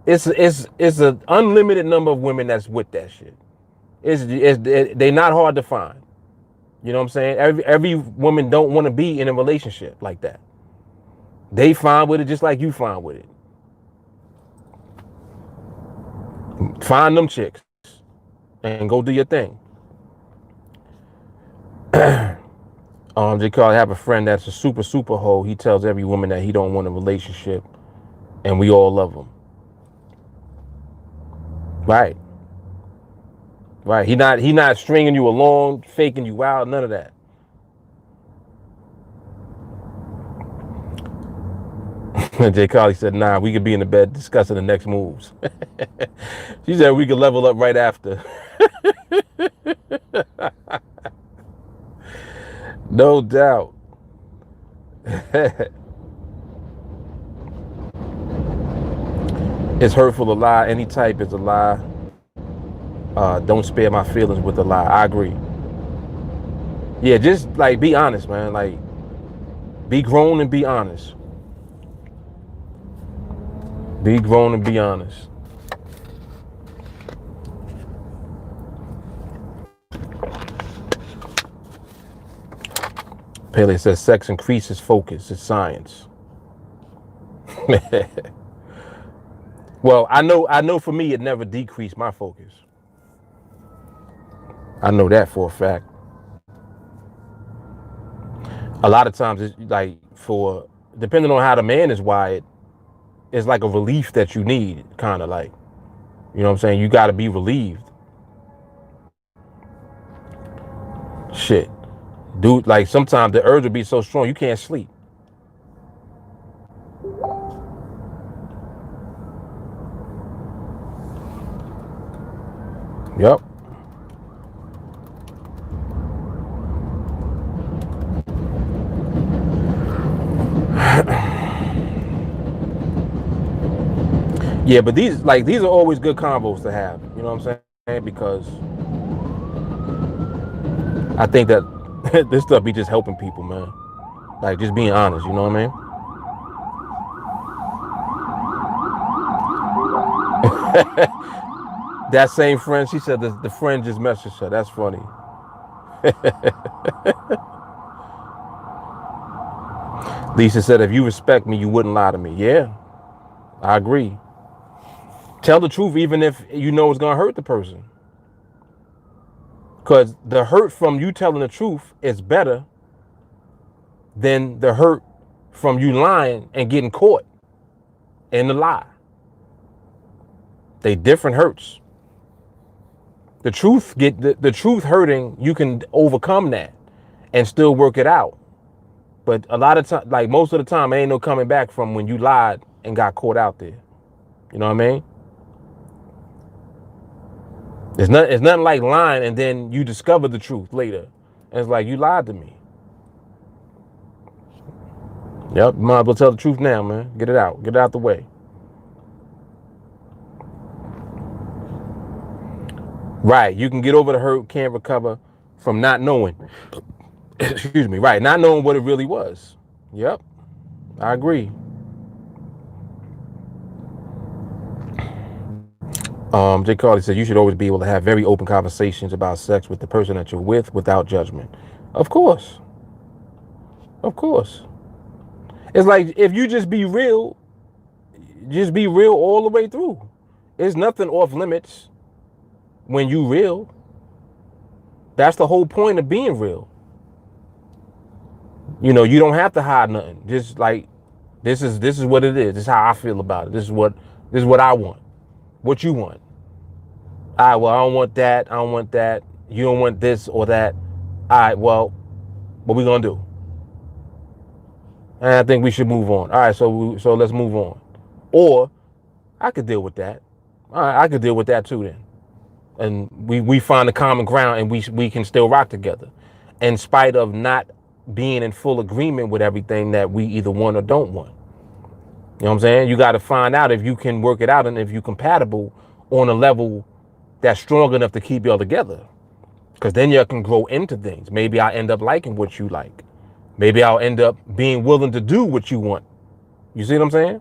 It's an unlimited number of women that's with that shit. They not hard to find. You know what I'm saying? Every woman don't want to be in a relationship like that. They fine with it just like you fine with it. Find them chicks and go do your thing. J. Carl, I have a friend that's a super hoe. He tells every woman that he don't want a relationship, and we all love him. Right. Right. He not stringing you along, faking you out, none of that. Jay Carly said, nah, we could be in the bed discussing the next moves. She said we could level up right after. No doubt. It's hurtful to lie. Any type is a lie. Don't spare my feelings with a lie. I agree. Yeah, just like be honest, man. Like, be grown and be honest. Be grown and be honest. Paley says sex increases focus. It's science. Well, I know for me it never decreased my focus. I know that for a fact. A lot of times it's like, depending on how the man is wired, it's like a relief that you need, kind of like, you know what I'm saying? You got to be relieved. Shit. Dude, like sometimes the urge will be so strong you can't sleep. Yep. Yeah, but these are always good combos to have. You know what I'm saying? Because I think that this stuff be just helping people, man. Like, just being honest, you know what I mean? That same friend, she said the friend just messaged her. That's funny. Lisa said, if you respect me, you wouldn't lie to me. Yeah, I agree. Tell the truth even if you know it's going to hurt the person. Because the hurt from you telling the truth is better than the hurt from you lying and getting caught in the lie. They different hurts. The truth hurting, you can overcome that and still work it out. But a lot of time, like most of the time, ain't no coming back from when you lied and got caught out there. You know what I mean? It's nothing like lying and then you discover the truth later. And it's like, you lied to me. Yep, might as well tell the truth now, man. Get it out. Get it out the way. Right, you can get over the hurt, can't recover from not knowing. Excuse me, right, not knowing what it really was. Yep, I agree. Jay Carly said you should always be able to have very open conversations about sex with the person that you're with without judgment. Of course. Of course. It's like, if you just be real all the way through. There's nothing off limits when you real. That's the whole point of being real. You don't have to hide nothing. Just like, this is what it is. This is how I feel about it. This is what I want. What you want. All right, well, I don't want that. I don't want that. You don't want this or that. All right, well, what we gonna do? And I think we should move on. All right, so let's move on. Or I could deal with that. All right, I could deal with that too then. and we find the common ground, and we can still rock together, in spite of not being in full agreement with everything that we either want or don't want. You know what I'm saying? You got to find out if you can work it out and if you're compatible on a level that's strong enough to keep y'all together. Because then y'all can grow into things. Maybe I'll end up liking what you like. Maybe I'll end up being willing to do what you want. You see what I'm saying?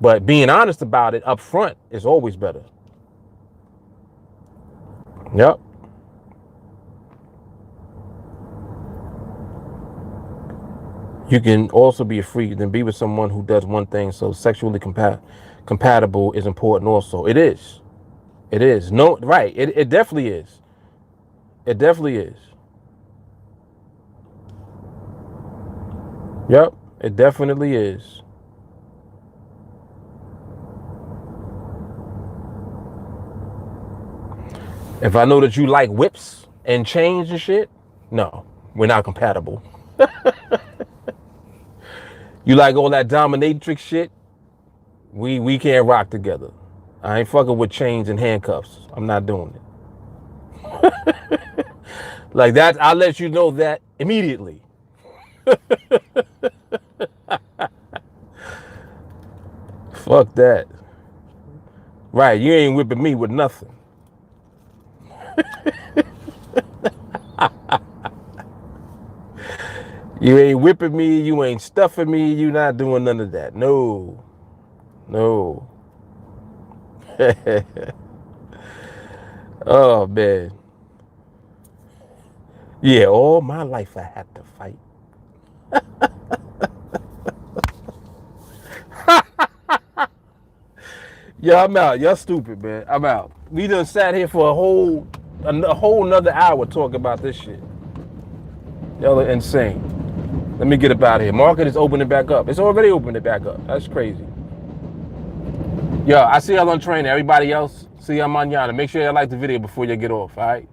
But being honest about it up front is always better. Yep. You can also be a freak and be with someone who does one thing. So sexually compatible is important also. It is. It is. No, right. It definitely is. It definitely is. Yep. It definitely is. If I know that you like whips and chains and shit, no, we're not compatible. You like all that dominatrix shit, we can't rock together. I ain't fucking with chains and handcuffs. I'm not doing it. Like that, I'll let you know that immediately. Fuck that. Right, you ain't whipping me with nothing. You ain't whipping me, you ain't stuffing me, you not doing none of that. No. No. Oh, man. Yeah, all my life I had to fight. Yeah, I'm out. Y'all stupid, man. I'm out. We done sat here for a whole nother hour talking about this shit. Y'all are insane. Let me get up out of here. Market is opening back up. It's already opening back up. That's crazy. Yo, I see y'all on train. Everybody else, see y'all mañana. Make sure y'all like the video before you get off, all right?